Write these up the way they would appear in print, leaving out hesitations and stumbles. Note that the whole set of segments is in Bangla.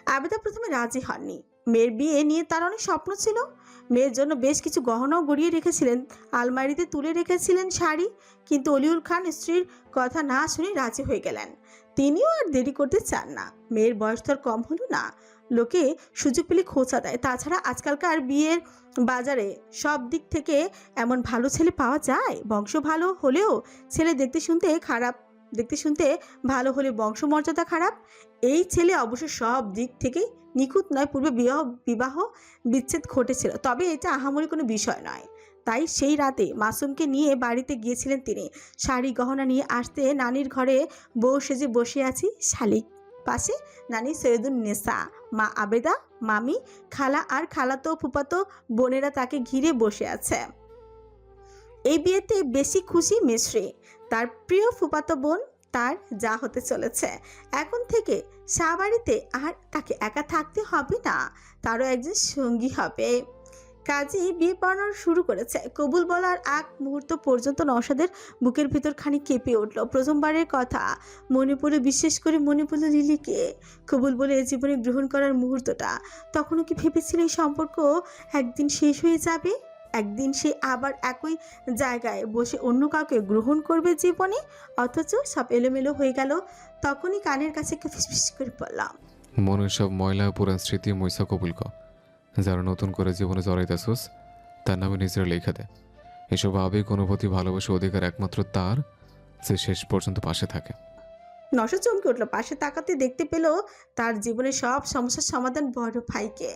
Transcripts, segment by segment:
আবেদা প্রথমে রাজি হননি। মেয়ের বিয়ে নিয়ে তার অনেক স্বপ্ন ছিল। মেয়ের জন্য বেশ কিছু গহনাও গড়িয়ে রেখেছিলেন, আলমারিতে তুলে রেখেছিলেন শাড়ি। কিন্তু অলিউল খান স্ত্রীর কথা না শুনে রাজি হয়ে গেলেন। তিনিও আর দেরি করতে চান না। মেয়ের বয়স তো আর কম হলো না, লোকে সুযোগ পেলে খোঁচা দেয়। তাছাড়া আজকালকার বিয়ের বাজারে সব দিক থেকে এমন ভালো ছেলে পাওয়া যায়। বংশ ভালো হলেও ছেলে দেখতে শুনতে ভালো হলে বংশমর্যাদা খারাপ। এই ছেলে অবশ্য সব দিক থেকেই নিখুঁত নয়। পূর্বে বিবাহ বিচ্ছেদ ঘটেছিল, তবে এটা আহামরি কোনো বিষয় নয়। তাই সেই রাতে মাসুমকে নিয়ে বাড়িতে গিয়েছিলেন তিনি। শাড়ি গহনা নিয়ে আসতে নানির ঘরে বউ সেজে বসে আছি শালিক, পাশে নানি সৈয়দুন নেসা, মা আবেদা, মামি, খালা আর খালাতো ফুপাতো বোনেরা তাকে ঘিরে বসে আছে। এই বিয়েতে বেশি খুশি মিশ্রি, তার প্রিয় ফুপাতো বোন তার যা হতে চলেছে। এখন থেকে শাহবাড়িতে আর তাকে একা থাকতে হবে না, তারও একজন সঙ্গী হবে। কাজেই বিয়ে পড়ানো শুরু করেছে। কবুল বলার আগ মুহূর্ত পর্যন্ত নওশাদের বুকের ভিতর খানি কেঁপে উঠল। প্রথমবারের কথা মনে পড়ে, বিশেষ করে মনে পড়ল লিলিকে কবুল বলে জীবনে গ্রহণ করার মুহূর্তটা। তখনও কি ভেবেছিল এই সম্পর্ক একদিন শেষ হয়ে যাবে? একদিন সে আবার একই জায়গায় বসে অন্য কাউকে গ্রহণ করবে জীবনে? অথচ সব এলোমেলো হয়ে গেল। তখনই কানের কাছে একটু ফিসফিস করে পড়লাম, মনের সব ময়লা পুরান স্মৃতি মইসা কবুল ক। যারা নতুন করে জীবনে জড়াইতেছোস তার নামে নিজের লেখা দেয়। এসব আবেগ, অনুভূতি, ভালোবাসা অধিকার একমাত্র তার যে শেষ পর্যন্ত পাশে থাকে। নশো চমকে উঠলো। পাশে তাকাতে দেখতে পেল তার জীবনের সব সমস্যার সমাধান বড় ভাইকে।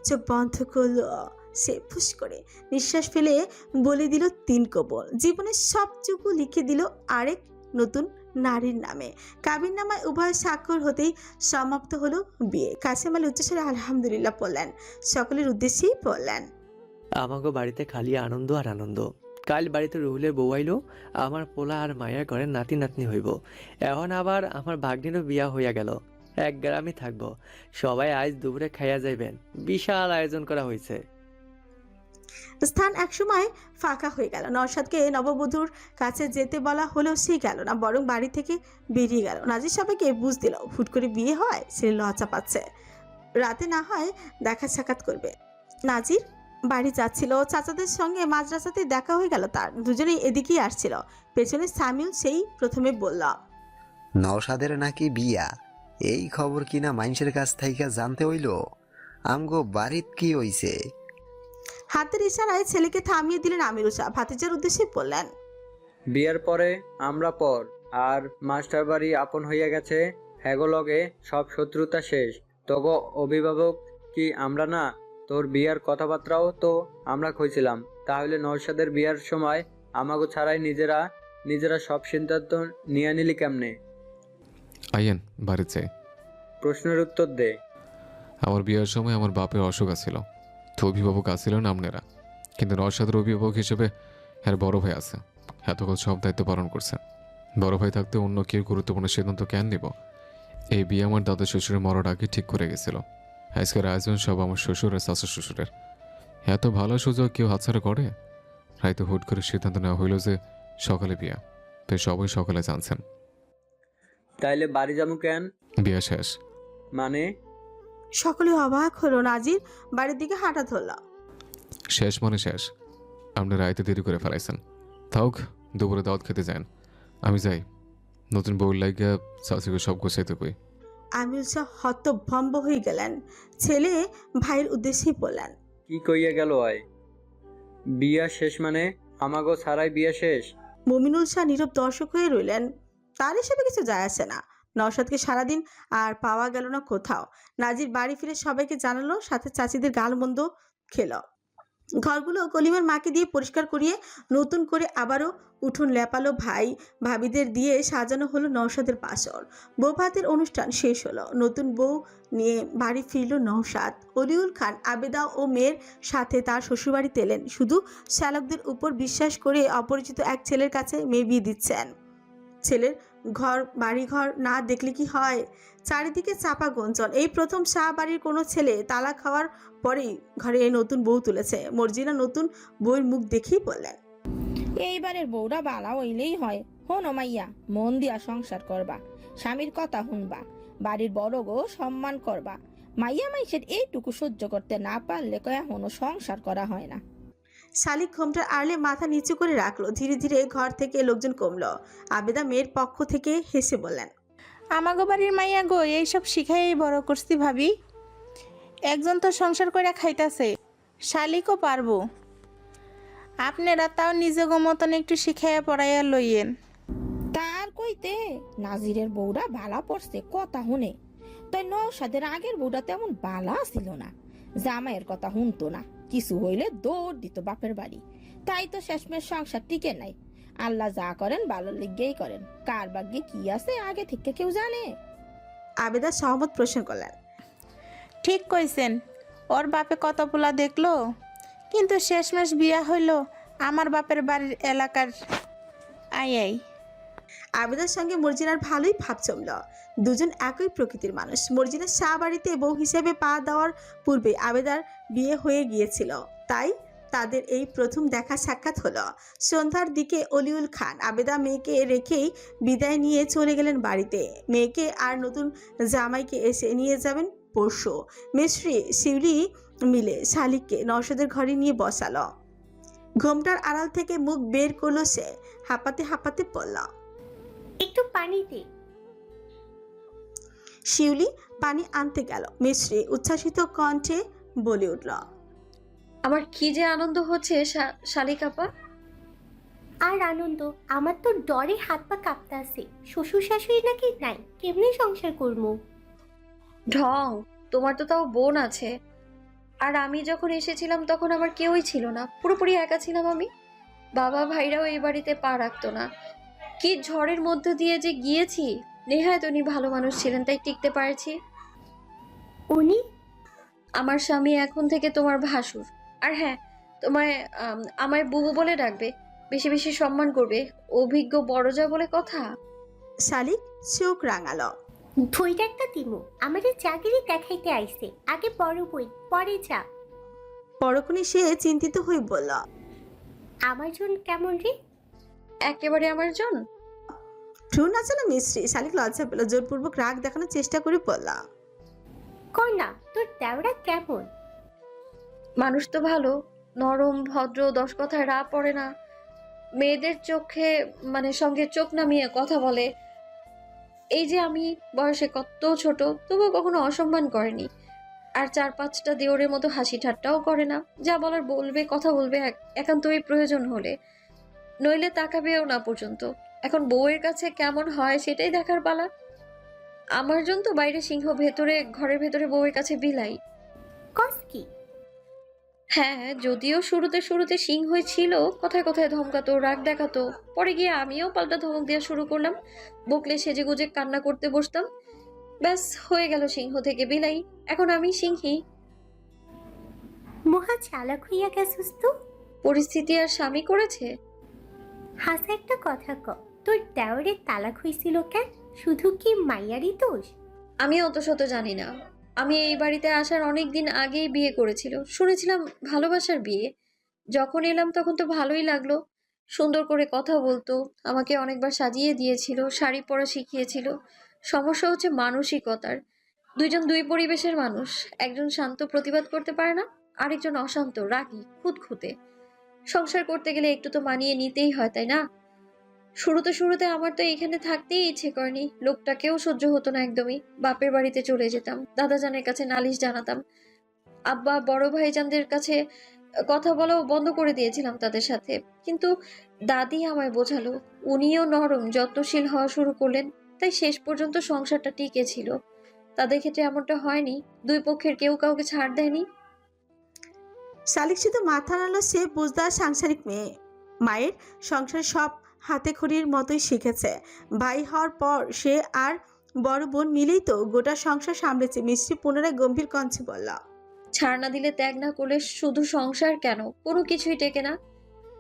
চোখ বন্ধ করলো সে, ফুস করে নিঃশ্বাস ফেলে বলে দিল 3 কবল। জীবনের সবটুকু লিখে দিল আরেক নতুন নারীর নামে। কাবিন নামায় উভয় স্বাক্ষর হতেই সমাপ্ত হলো বিয়ে। কাসেম আলী উচ্চস্বরে আলহামদুলিল্লাহ বললেন, সকলের উদ্দেশ্যেই বললেন, আমাগো বাড়িতে খালি আনন্দ আর আনন্দ। কাল বাড়িতে রুহুলের বউ আইলো, আমার পোলা আর মায়ের ঘরে নাতি নাতনি হইব। এখন আবার আমার ভাগ্নিরও বিয়া হইয়া গেল। এক গ্রামে থাকবো। সবাই আজ দুপুরে খাইয়া যাইবেন। বিশাল আয়োজন করা হয়েছে। স্থান একসময় ফাঁকা হয়ে গেল। নওশাদকে নববধূর কাছে যেতে বলা হলেও সে গেল না, বরং বাড়ি থেকে বেরিয়ে গেল। নাজির সবাইকে বুঝ দিল হুট করে বিয়ে হয়, সে লজ্জা পাচ্ছে। রাতে না হয় দেখা সাক্ষাৎ করবে। নাজির বাড়ি যাচ্ছিল, চাচাদের সঙ্গে মাঝ রাস্তাতে দেখা হয়ে গেল তার। দুজনেই এদিকেই আসছিল। পেছনে সামিউল সেই প্রথমে বলল, নওশাদের নাকি বিয়া। এই খবর কিনা মাইনষের কাছ থেকে জানতে হইল। আমগো বাড়িত কি হইছে? হাতের ইশারায় ছেলেকে থামিয়ে দিলেন আমিরুল শাহ। ভাতিজার উদ্দেশ্যে বললেন, বিয়ার পরে আমরা পর, আর মাস্টার বাড়ি আপন হইয়া গেছে। হ্যাগোলগে সব শত্রুতা শেষ। তগো অভিভাবক কি আমরা না? তোর বিয়ার কথাবার্তাও তো আমরা কইছিলাম। তাহলে নওশাদের বিয়ার সময় আমাগো ছাড়াই নিজেরা সব সিদ্ধান্ত নিয়ে নিলি কেমনে? আইয়েন বাড়িতে যাই। প্রশ্নের উত্তর দে। আমার বিয়ের সময় আমার বাপের অসুখ আছিল, তো অভিভাবক আসছিলেন আপনারা। কিন্তু নওশাদের অভিভাবক হিসেবে এর বড় ভাই আছে, এতকাল সব দায়িত্ব পালন করছে। বড় ভাই থাকতে অন্য কেউ গুরুত্বপূর্ণ সিদ্ধান্ত কেন নিব? এই বিয়ে আমার দাদা শ্বশুরের মরার আগে ঠিক করে গেছিল। আজকের আয়োজন সব আমার শ্বশুর আর শাশু শ্বশুরের। এত ভালো সুযোগ কেউ হাতছাড়া করে? রাইতে হুট করে সিদ্ধান্ত নেওয়া হইল যে সকালে বিয়া, তাই সবাই সকালে জানছেন। তাইলে বাড়ি যাবো কেন? বিয়া শেষ। মানে? সকলে অবাক হলো। নাজির বাড়ির দিকে হাঁটা ধরল। শেষ মানে শেষ। আপনি রাইতে দেরি করে ফেলাইছেন। থাক, দুপুরে দাওয়াত খেতে যান। আমি যাই। নতুন বউর লাগিয়া চাষিকে সব গোছাইতে কই। আমিরুল শাহ হতভম্ব হয়ে গেলেন। ছেলে ভাইয়ের উদ্দেশ্যেই বললেন, কি কইয়া গেল আয়? বিয়া শেষ মানে আমাগো ছাড়াই বিয়া শেষ? মুমিনুল শাহ নীরব দর্শক হয়ে রইলেন। তার হিসেবে কিছু যায় আসে না। নওশাদকে সারাদিন আর পাওয়া গেল না কোথাও। নাজির বাড়ি ফিরে সবাইকে জানালো, সাথে চাচিদের গালমন্দ খেলো। ঘরগুলো কলিমার মাকে দিয়ে পরিষ্কার করিয়ে নতুন করে আবারও উঠোন লেপালো। ভাই ভাবিদের দিয়ে সাজানো হলো নওশাদের বাসর। বউ ভাতের অনুষ্ঠান শেষ হলো। নতুন বউ নিয়ে বাড়ি ফিরল নওশাদ। অলিউল খান আবেদা ও মেয়ের সাথে তার শ্বশুরবাড়িতে এলেন। শুধু শ্যালকদের উপর বিশ্বাস করে অপরিচিত এক ছেলের কাছে মেয়ে বিয়ে দিচ্ছেন। ছেলের বাড়িঘর না দেখলে কি হয়? চারিদিকে চাপা গুঞ্জন। এই প্রথম শাহ বাড়ির কোনো ছেলে তালাক খাওয়ার পরেই ঘরে নতুন বউ তুলেছে। মর্জিনা নতুন বউয়ের মুখ দেখেই বললেন, এইবারের বউরা বালা হইলেই হয়। হন মাইয়া, মন দিয়া সংসার করবা, স্বামীর কথা শুনবা, বাড়ির বড় গো সম্মান করবা, মাইয়া মাইসের এইটুকু সহ্য করতে না পারলে এখনো সংসার করা হয় না। শালিক ঘোমটার আড়লে মাথা নিচু করে রাখলো। ধীরে ধীরে ঘর থেকে লোকজন কমলো। আবেদা মেয়ের পক্ষ থেকে হেসে বললেন, আমাগো বাড়ির মাইয়া গো এইসব শিখাই বড় করছি ভাবি। একজন তো সংসার করে খাইতাছে, শালিকও পারবো। আপনারা তাও নিজেগো মতন একটু শিখাইয়া পড়াইয়া লইয়েন। তার কইতে নাজিরের বউরা ভালা পড়ছে কথা শুনে, তাই নওশাদের আগের বউটা তেমন বালা ছিল না। জামাইয়ের কথা শুনতো না, কিছু হইলে দৌড় দিত বাপের বাড়ি। তাই তো শেষমেশ সংসার টিকে নাই। আল্লাহ যা করেন ভালো লিগেই করেন, কার ভাগ্যে কি আছে আগে থেকে কেউ জানে? আবেদা সহমত প্রশ্ন করলেন। ঠিক কইছেন, ওর বাপে কত পোলা দেখলো, কিন্তু শেষমেশ বিয়া হইল আমার বাপের বাড়ির এলাকার আই। আবেদার সঙ্গে মর্জিনার ভালোই ভাব জমল। দুজন একই প্রকৃতির মানুষ। মর্জিনা শাহ বাড়িতে বউ হিসেবে পা দেওয়ার পূর্বে আবেদার বিয়ে হয়ে গিয়েছিল, তাই তাদের এই প্রথম দেখা সাক্ষাৎ হলো। সন্ধ্যার দিকে অলিউল খান আবেদা মেয়েকে রেখেই বিদায় নিয়ে চলে গেলেন বাড়িতে। মেয়েকে আর নতুন জামাইকে এসে নিয়ে যাবেন পরশু। মিস্ত্রি শিউলি মিলে শালিককে নওশাদের ঘরে নিয়ে বসালো। ঘোমটার আড়াল থেকে মুখ বের করলো সে। হাঁপাতে হাঁপাতে পড়ল, একটু পানি দে। শিউলি পানি আনতে গেল। মিস্ত্রি উচ্ছ্বাসিত কণ্ঠে বলে উঠল, আমার কি যে আনন্দ হচ্ছে শালিকাপা। আর আনন্দ, আমার তো ডরে হাত পা কাঁপতাছে। শ্বশুর শাশুড়ি নাকি নাই, কেমনে সংসার করবো? ঢং, তোমার তো তাও বোন আছে। আর আমি যখন এসেছিলাম তখন আমার কেউই ছিল না, পুরোপুরি একা ছিলাম আমি। বাবা ভাইরাও এই বাড়িতে পা রাখতো না। কি ঝড়ের মধ্যে দিয়ে যে গিয়েছি। নেহায়ত উনি ভালো মানুষ ছিলেন, তাই টিকতে পারছি। উনি আমার স্বামী এখন থেকে তোমার ভাসুর। আর হ্যাঁ, তোমায় আমায় বুবু বলে ডাকবে, বেশি বেশি সম্মান করবে। অভিজ্ঞ বড়জা বলে কথা। শালিক চোখ রাঙালো। ধৈর্য একটা দিমু, আমাদের চাকরি দেখাইতে আইছে। আগে বড় বই, পরে যা। পরক্ষণে সে চিন্তিত হয়ে বলল, আমার জন্য কেমন রে? একেবারে আমার জন। ভ্রু নাচালো মিস্ত্রি। শালিক লজ্জা পেল, জোরপূর্বক রাগ দেখানোর চেষ্টা করে বলল, কন্যা, তোর দেওরা কেমন? মানুষ তো ভালো, নরম, ভদ্র, 10 কথায় রা পড়ে না। মেয়েদের চোখে সঙ্গে চোখ নামিয়ে কথা বলে। এই যে আমি বয়সে কত ছোট, তবুও কখনো অসম্মান করেনি। আর 4-5টা দেওরের মতো হাসি ঠাট্টাও করে না। যা বলার বলবে, কথা বলবে একান্তই প্রয়োজন হলে, নইলে তাকাবেও না পর্যন্ত। এখন বউয়ের কাছে কেমন হয় সেটাই দেখার পালা। আমার জন্য তো বাইরে সিংহ, ভেতরে ঘরের ভেতরে বউয়ের কাছে বিলাই। কস কি? হ্যাঁ, যদিও শুরুতে সিংহই ছিল, কথায় কথায় ধমকাতো, রাগ দেখাতো। পরে গিয়ে আমিও পাল্টা ধমক দেওয়া শুরু করলাম। বকলে সেজে গুজে কান্না করতে বসতাম। ব্যাস, হয়ে গেল সিংহ থেকে বিলাই। এখন আমি সিংহী। মহা চালাক হইয়া গেছিস তো। পরিস্থিতি আর স্বামী করেছে। হাসা একটা কথা ক, তোর দেওরের তালাক হইছিল কেন? শুধু কি মাইয়ারই দোষ? আমি অত শত জানি না। আমি এই বাড়িতে আসার অনেক দিন আগেই বিয়ে করেছিল। শুনেছিলাম ভালোবাসার বিয়ে। যখন এলাম তখন তো ভালোই লাগলো। সুন্দর করে কথা বলতো, আমাকে অনেকবার সাজিয়ে দিয়েছিল, শাড়ি পরা শিখিয়েছিল। সমস্যা হচ্ছে মানসিকতার। দুইজন দুই পরিবেশের মানুষ। একজন শান্ত, প্রতিবাদ করতে পারে না, আরেকজন অশান্ত, রাগী, খুঁতখুঁতে। সংসার করতে গেলে একটু তো মানিয়ে নিতেই হয়, তাই না? শুরুতে আমার তো এখানে থাকতেই ইচ্ছে করেনি। লোকটাকেও সহ্য হতো না একদমই। বাপের বাড়িতে চলে যেতাম, দাদাজানের কাছে নালিশ জানাতাম। আব্বা বড় ভাইজানদের কাছে কথা বলাও বন্ধ করে দিয়েছিলাম তাদের সাথে। কিন্তু দাদি আমায় বোঝালো, উনিও নরম, যত্নশীল হওয়া শুরু করলেন। তাই শেষ পর্যন্ত সংসারটা টিকে ছিল। তাদের ক্ষেত্রে এমনটা হয়নি। দুই পক্ষের কেউ কাউকে ছাড় দেয়নি। শালিক শুধু মাথা নাড়ল। সে বুঝদার সাংসারিক মেয়ে, মায়ের সংসার সব হাতে খড়ির মতোই শিখেছে। ভাই হওয়ার পর সে আর বড় বোন মিলেই তো গোটা সংসার সামলেছে। মিষ্টি পুনরায় গম্ভীর কণ্ঠে বলল, ছাড় না দিলে, ত্যাগ না করলে শুধু সংসার কেন, কোনো কিছুই টেকে না।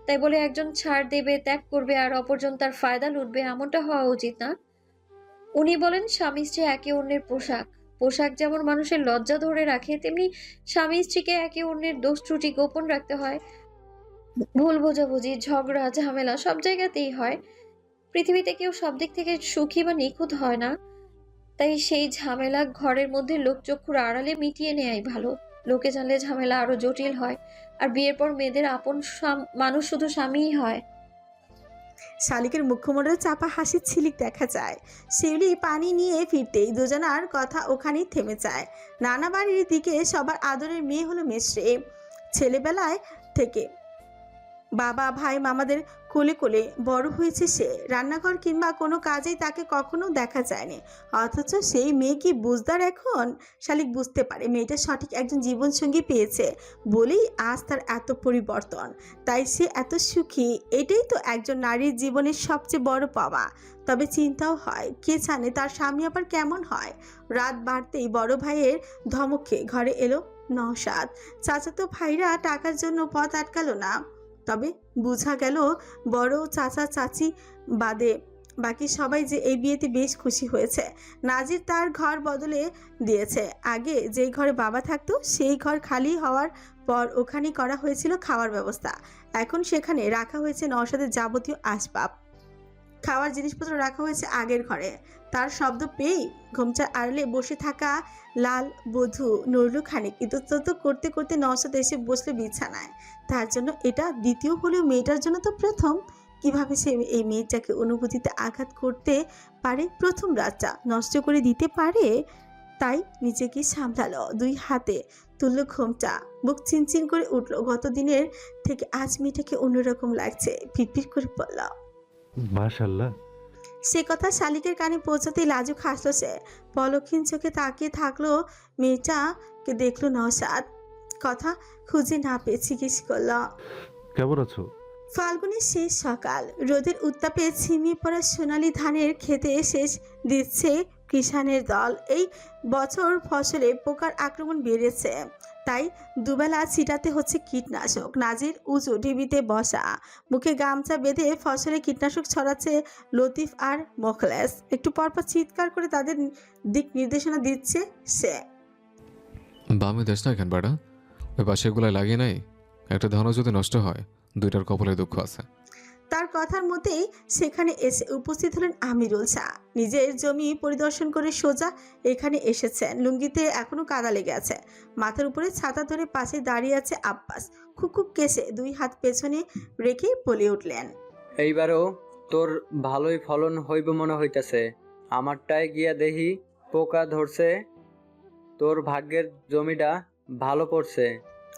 তাই বলে একজন ছাড় দেবে, ত্যাগ করবে, আর অপরজন তার ফায়দা লুটবে, এমনটা হওয়া উচিত না। উনি বলেন স্বামী স্ত্রী একে অন্যের পোশাক। পোশাক যেমন মানুষের লজ্জা ধরে রাখে, তেমনি স্বামী স্ত্রীকে একে অন্যের দোষ ত্রুটি গোপন রাখতে হয়। ভুল বোঝাবুঝি, ঝগড়া, ঝামেলা সব জায়গাতেই হয়। পৃথিবীতে কেউ সব দিক থেকে সুখী বা নিখুঁত হয় না। তাই সেই ঝামেলা ঘরের মধ্যে লোকচক্ষুর আড়ালে মিটিয়ে নেয়াই ভালো। লোকে জানলে ঝামেলা আরো জটিল হয়, আর বিয়ের পর মেয়েদের আপন মানুষ শুধু স্বামীই হয়। শালিকের মুখমণ্ডলে চাপা হাসির ছিলিক দেখা যায়। শিউলি পানি নিয়ে ফিরতেই দুজনার কথা ওখানেই থেমে যায়। নানা বাড়ির দিকে সবার আদরের মেয়ে হলো মিশ্রি। ছেলেবেলায় থেকে বাবা ভাই মামাদের কোলে কোলে বড় হয়েছে সে। রান্নাঘর কিংবা কোনো কাজেই তাকে কখনো দেখা যায়নি, অথচ সেই মেয়ে কি বুঝদার এখন। শালিক বুঝতে পারে মেয়েটা সঠিক একজন জীবনসঙ্গী পেয়েছে বলেই আজ তার এত পরিবর্তন, তাই সে এত সুখী। এটাই তো একজন নারীর জীবনের সবচেয়ে বড় পাওয়া। তবে চিন্তাও হয়, কে জানে তার স্বামী আবার কেমন হয়। রাত বাড়তেই বড় ভাইয়ের ধমকে ঘরে এলো নওশাদ। চাচাতো ভাইরা টাকার জন্য পথ আটকালো না, তবে বোঝা গেল বড় চাচা চাচি বাদে বাকি সবাই যে এই বিয়েতে বেশ খুশি হয়েছে। নাজির তার ঘর বদলে দিয়েছে। আগে যেই ঘরে বাবা থাকতো সেই ঘর খালি হওয়ার পর ওখানেই করা হয়েছিল খাওয়ার ব্যবস্থা। এখন সেখানে রাখা হয়েছে নওশাদের যাবতীয় আসবাব, খাওয়ার জিনিসপত্র রাখা হয়েছে আগের ঘরে। তার শব্দ পেয়েই ঘুমচার আড়ালে বসে থাকা লাল বধূ নড়ল খানিক। ইতস্তত করতে করতে নওশাদ এসে বসলে বিছানায়। তার জন্য এটা দ্বিতীয় হলেও মেয়েটার জন্য তো প্রথম। কিভাবে সে এই মেয়েটাকে অনুভূতিতে আঘাত করতে পারে, প্রথম রাতটা নষ্ট করে দিতে পারে। তাই নিজেকে সামলালো, দুই হাতে তুলল ঘুমটা। বুক চিনচিন করে উঠল। গত দিনের থেকে আজ মেয়েটাকে অন্যরকম লাগছে। পিটপিট করে বলল মাশাআল্লাহ। সে কথা শালিকের কানে পৌঁছাতেই লাজুক হাসলো সে। পলক্ষীন চোখে তাকিয়ে থাকলো মেয়েটাকে। দেখলো নওশাদ, কথা খুঁজে না পেয়ে জিজ্ঞেস করল কেমন আছো? ফাল্গুনের শেষ সকাল, রোদের উত্তাপে ছিমিয়ে পড়া সোনালি ধানের খেতে শেষ দিচ্ছে কিষানের দল। এই বছর ফসলে পোকার আক্রমণ বেড়েছে, তাই দুবেলা ছিটাতে হচ্ছে কীটনাশক। নাজির উঁচু ঢিবিতে বসা, মুখে গামছা বেঁধে ফসলে কীটনাশক ছড়াচ্ছে লতিফ আর মোখলেস। একটু পরপর চিৎকার করে তাদের দিক নির্দেশনা দিচ্ছে সে। বামে দেশ না কেন বাড়া, ওই পাশে এগুলো লাগিয়ে নাই। একটা ধানও যদি নষ্ট হয়, দুইটার কপালে দুঃখ আছে। তার কথার মতেই সেখানে এসে উপস্থিত হলেন আমিরুল শাহ। নিজের জমি পরিদর্শন করে সোজা এখানে এসেছেন। লুঙ্গিতে এখনো কাদা লেগে আছে। মাথার উপরে ছাতা ধরে পাশে দাঁড়িয়ে আছে আব্বাস। খুকুক কেসে দুই হাত পেছনে রেখে বলে উঠলেন, এইবারও তোর ভালোই ফলন হইব মনে হইতেছে। আমারটায় গিয়া দেখি পোকা ধরছে, তোর ভাগ্যের জমিটা ভালো পড়ছে।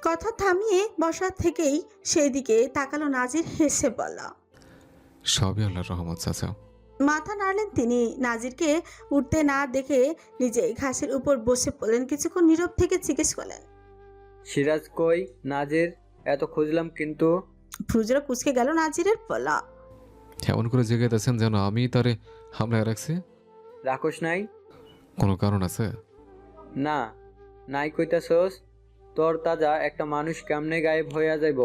কথা থামিয়ে বসা থেকেই সেই দিকে তাকালো নাজির। হেসে বলল, সবই আল্লাহর রহমত চাচা। মাথা নাড়লেন তিনি। নাজিরকে উঠতে না দেখে নিজে ঘাসের উপর বসে পড়লেন। কিছুক্ষণ নীরব থেকে জিজ্ঞেস করলেন, সিরাজ কই? নাজির এত খুঁজলাম কিন্তু। ফ্রুজরা কুচকে গেল নাজিরের। বলল, এমন করে জেগে আছেন যেন আমি তারে হামলায় রাখছি। রাখোস নাই? কোনো কারণ আছে? না, নাই কইতাছস। তোর তাজা একটা মানুষ কেমনে গায়েব হইয়া যাইব?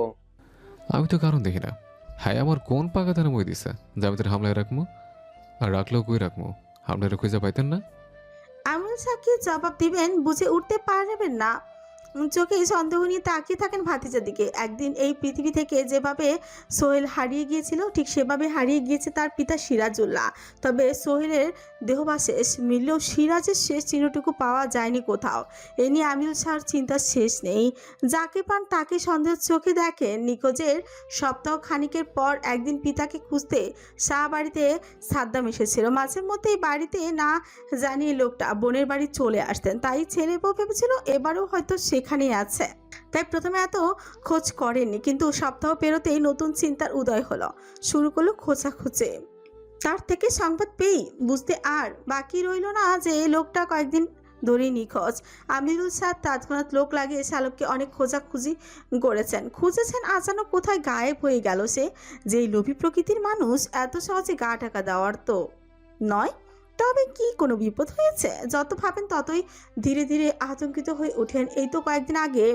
আমি তো কারণ দেখি না। হ্যাঁ, আমার কোন পাকা তারা মই দিছে যে আমি তার হামলায় রাখবো? আর রাখলেও কই রাখবো? হামলায় খুঁজে পাইতেন না? আমিরুল শাহকে জবাব দিবেন বুঝে উঠতে পারবেন না। চোখে সন্দেহ নিয়ে তাকিয়ে থাকেন ভাতিজার দিকে। একদিন এই পৃথিবী থেকে যেভাবে সোহেল হারিয়ে গিয়েছিল, ঠিক সেভাবে হারিয়ে গিয়েছে তার পিতা সিরাজুল্লাহ। তবে সোহেলের দেহবাশেষ মিললেও সিরাজের শেষ চিহ্নটুকু পাওয়া যায়নি কোথাও। এ নিয়ে আমিরুল শাহর চিন্তার শেষ নেই। যাকে পান তাকে সন্দেহ চোখে দেখেন। নিখোঁজের সপ্তাহ খানিকের পর একদিন পিতাকে খুঁজতে শাহ বাড়িতে সাদ্দাম এসেছিল। মাঝে মধ্যেই বাড়িতে না জানিয়ে লোকটা বোনের বাড়ি চলে আসতেন। তাই ছেলে বউ ভেবেছিল এবারও হয়তো সেখানেই আছে, তাই প্রথমে এত খোঁজ করেননি। কিন্তু সপ্তাহ পেরোতেই নতুন চিন্তার উদয় হলো। শুরু করলো খোঁজাখুঁজি। তার থেকে সংবাদ পেয়েই বুঝতে আর বাকি রইল না যে লোকটা কয়েকদিন ধরে নিখোঁজ। আমিরুল শাহ তৎক্ষণাৎ লোক লাগিয়ে শালককে অনেক খোঁজাখুঁজি করেছেন। খুঁজেছেন আচানক কোথায় গায়েব হয়ে গেল সে। যেই লোভী প্রকৃতির মানুষ, এত সহজে গা ঢাকা দেওয়ার তো নয়। তবে কি কোনো বিপদ হয়েছে? যত ভাবেন ততই ধীরে ধীরে আতঙ্কিত হয়ে ওঠেন। এই তো কয়েকদিন আগে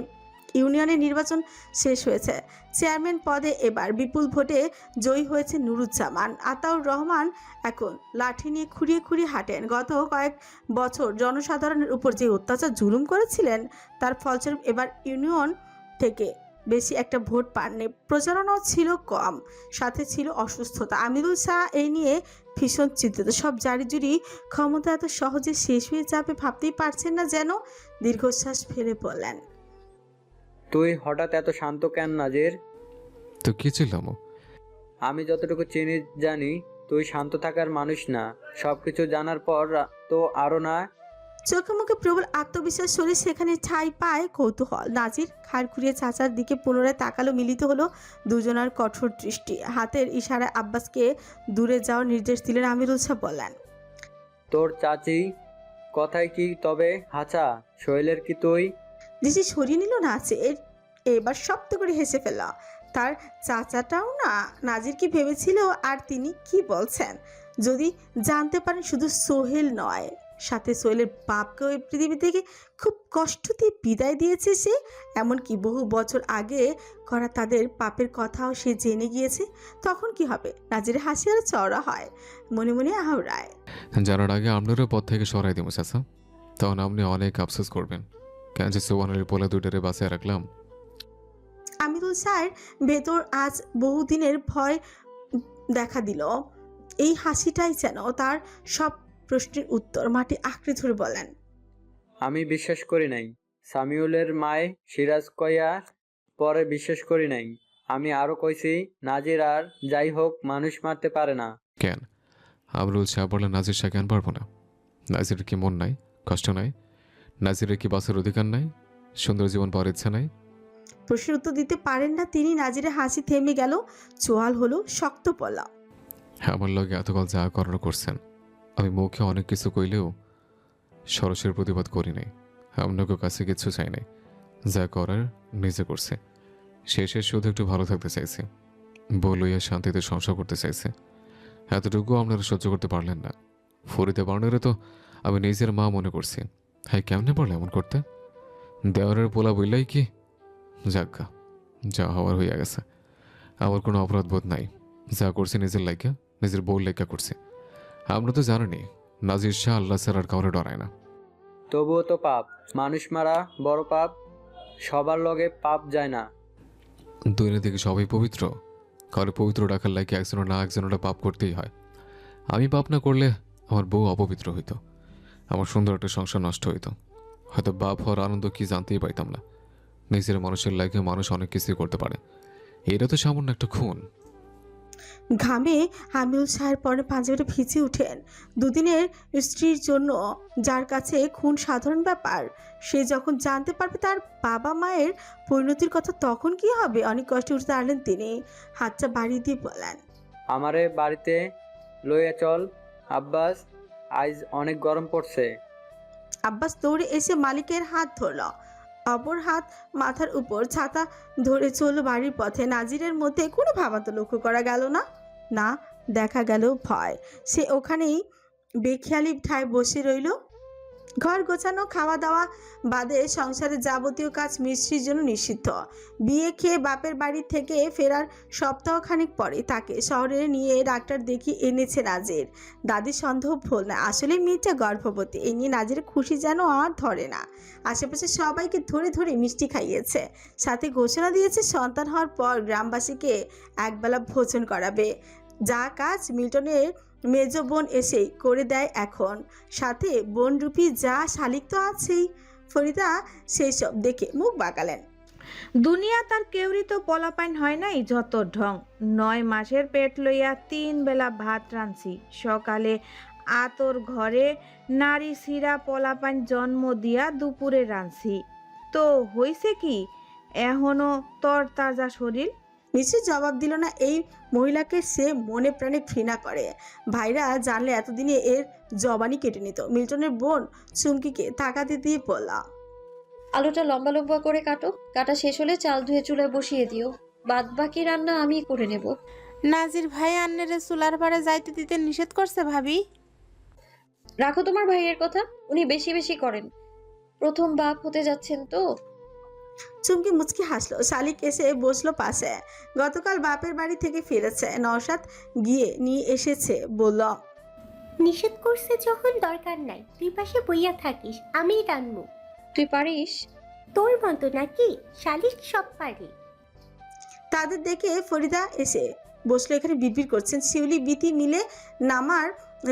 ইউনিয়নের নির্বাচন শেষ হয়েছে। চেয়ারম্যান পদে এবার বিপুল ভোটে জয়ী হয়েছে নুরুজ্জামান। আতাউর রহমান এখন লাঠি নিয়ে খুঁড়িয়ে খুঁড়িয়ে হাঁটেন। গত কয়েক বছর জনসাধারণের উপর যে অত্যাচার জুলুম করেছিলেন, তার ফলস্বরূপ এবার ইউনিয়ন থেকে বেশি একটা ভোট পাননি, প্রচারণাও ছিল কম, সাথে ছিল অসুস্থতা। আমিরুল শাহ এই নিয়ে ভীষণ চিন্তিত। সব জারিজুরি ক্ষমতা এত সহজে শেষ হয়ে যাবে ভাবতেই পারছেন না যেন। দীর্ঘশ্বাস ফেলে বললেন, তুই হঠাৎ এত শান্ত কেন নাজির? তো কি ছিলাম? আমি যতটুকু চিনি জানি তুই শান্ত থাকার মানুষ না। সবকিছু জানার পর তো আরো না। চোখে মুখে প্রবল আত্মবিশ্বাস, শরীর সেখানে ঠাঁই পায় কৌতূহল। নাজির ঘাড় ঘুরিয়ে চাচার দিকে পুনরায় তাকালো। মিলিত হলো দুজনার কঠোর দৃষ্টি। হাতের ইশারায় আব্বাসকে দূরে যাওয়ার নির্দেশ দিলেন। আমিরুল শাহ বললেন, তোর চাচি কথায় কি তবে হাঁচা শৈলের কি তুই? দৃষ্টি সরিয়ে নিল নাজির। এবার শব্দ করে হেসে ফেলল। তার চাচাটাও না। নাজির কি ভেবেছিল আর তিনি কি বলছেন? যদি জানতে পারেন শুধু সোহেল নয়, সাথে সোহেলের বাপকেও এই পৃথিবী থেকে খুব কষ্ট দিয়ে বিদায় দিয়েছে সে, এমনকি বহু বছর আগে করা তাদের পাপের কথাও সে জেনে গিয়েছে, তখন কি হবে? নাজিরের হাসি আরো চওড়া হয়, মনে মনে আহড়ায়। জানার আগে আপনারও পথ থেকে সরাই দিব চাচা, তখন আপনি অনেক আফসোস করবেন কেন যে সোহানের পোলা দুইটারে বাঁচিয়ে রাখলাম। আমিরুল শাহের ভেতর আজ বহুদিনের ভয় দেখা দিল। এই হাসিটাই যেন তার সব প্রশ্নের উত্তর। মাটি আঁকড়ে ধরে বলেন, আমি বিশ্বাস করি নাই। সামিউলের মায় সিরাজ কয়া পরে বিশ্বাস করি নাই। আমি আরো কইছি নাজির আর যাই হোক মানুষ মারতে পারে না। কেন আমরুল শাহ বলে নাজির শাহ কেন পারবো না? নাজিরের কি মন নাই, কষ্ট নাই? নাজিরের কি বাঁচার অধিকার নাই, সুন্দর জীবন পাওয়ার ইচ্ছা নাই? প্রশ্নের উত্তর দিতে পারেন না তিনি। নাজিরের হাসি থেমে গেল, চোয়াল হলো শক্ত পলা। আমার লগে এতকাল যা করার করছেন, আমি মুখে অনেক কিছু কইলেও সরসের প্রতিবাদ করি নাই। আপনাকে কাছে কিছু চাই নাই, যা করার নিজে করছে। শেষে শুধু একটু ভালো থাকতে চাইছে, বউ লইয়া শান্তিতে সংসার করতে চাইছে। এতটুকু আপনারা সহ্য করতে পারলেন না। ফরিদে বার্নারে তো আমি নিজের মা মনে করছি। হ্যাঁ, কেমনে পারলে এমন করতে? দেওয়ারের পোলা বললাই কি? যাজ্ঞা, যা হওয়ার হইয়া গেছে। আমার কোনো অপরাধ বোধ নাই। যা করছে নিজের লাইকা, নিজের বউর লাইকা করছে। আমরা তো জানেনি নাজির শাহ আল্লাহ স্যার আর কাউরে ডরায় না। তবুও তো পাপ। মানুষ মারা বড় পাপ। সবার লগে পাপ যায় না। দুইনের দিকে সবাই পবিত্র। কারো পবিত্র রাখার লাইকে একজনের না একজনের পাপ করতেই হয়। আমি পাপ না করলে আমার বউ অপবিত্র হইতো, আমার সুন্দর একটা সংসার নষ্ট হইতো। হয়তো বাপ হওয়ার আনন্দ কি জানতেই পাইতাম না। নিজের মানুষের লাইকে মানুষ অনেক কিছুই করতে পারে, এটা তো সামান্য একটা খুন। ঘামে আমিরুল শাহের পরে পাঞ্জাবিটা ভিজে উঠেন। দুদিনের স্ত্রীর জন্য যার কাছে খুন সাধারণ ব্যাপার, সে যখন জানতে পারবে তার বাবা মায়ের পরিণতির কথা, তখন কি হবে? অনেক কষ্টে উঠতে পারলেন তিনি। হাতটা বাড়িয়ে দিয়ে বলেন, আমারে বাড়িতে লইয়া চল আব্বাস, আজ অনেক গরম পড়ছে। আব্বাস দৌড়ে এসে মালিকের হাত ধরল, অপর হাত মাথার উপর ছাতা ধরে চলল বাড়ির পথে। নাজিরের মধ্যে কোনো ভাবান্ত লক্ষ্য করা গেল না, না দেখা গেল ভয়। সে ওখানেই বেখেয়ালি ঠায় বসে রইল। ঘর গোছানো, খাওয়া দাওয়া বাদে সংসারের যাবতীয় কাজ মিস্ত্রির জন্য নিষিদ্ধ। বিয়ে খেয়ে বাপের বাড়ি থেকে ফেরার সপ্তাহখানিক পরে তাকে শহরে নিয়ে ডাক্তার দেখিয়ে এনেছে নাজির। দাদির সন্দেহ ভুল না, আসলে মেয়েটা গর্ভবতী। এই নিয়ে নাজির খুশি যেন আর ধরে না। আশেপাশে সবাইকে ধরে ধরে মিষ্টি খাইয়েছে, সাথে ঘোষণা দিয়েছে সন্তান হওয়ার পর গ্রামবাসীকে একবেলা ভোজন করাবে। যা কাজ মিল্টনের মেজ বোন এসেই করে দেয় এখন, সাথে বোনরূপী যা শালিক তো আছেই। ফরিদা সেই সব দেখে মুখ বাঁকালেন। দুনিয়া তার কেউরি তো পলাপাইন হয় নাই যত ঢং। 9 মাসের পেট লইয়া 3 বেলা ভাত রাঁধছি, সকালে আতর ঘরে নারী সিরা পলাপাইন জন্ম দিয়া দুপুরে রাঁধছি, তো হইছে কি এখনো তর তাজা শরীর। মিষ্টি জবাব দিল না। এই মহিলাকে সে মনে প্রাণে ঘৃণা করে। ভাইরা জানলে এতদিনে এর জবানি কেটে নিত। মিল্টনের বোন চুমকিকে তাকাতে দিয়ে বলল, আলুটা লম্বা লম্বা করে কাটো, কাটা শেষ হলে চাল ধুয়ে চুলায় বসিয়ে দিও। বাদ বাকি রান্না আমি করে নেব। নাজির ভাই আন্নেরে চুলার পাড়ে যাইতে দিতে নিষেধ করছে ভাবি। রাখো তোমার ভাইয়ের কথা, উনি বেশি বেশি করেন। প্রথম বাপ হতে যাচ্ছেন তো। চুমকি মুচকি হাসলো। শালিক এসে বসলো পাশে। গতকাল বাপের বাড়ি থেকে ফিরেছে, নওশাদ গিয়ে নিয়ে এসেছে। বলল, নিষেধ করছে যখন দরকার নাই, তুই পাশে বইয়া থাকিস, আমিই রান্নু। তুই পারিস? তোর মতো নাকি? শালিক সব পারে। তাদের দেখে ফরিদা এসে বসলো। এখানে বিড়বিড় করছেন। শিউলি বিতি মিলে নামার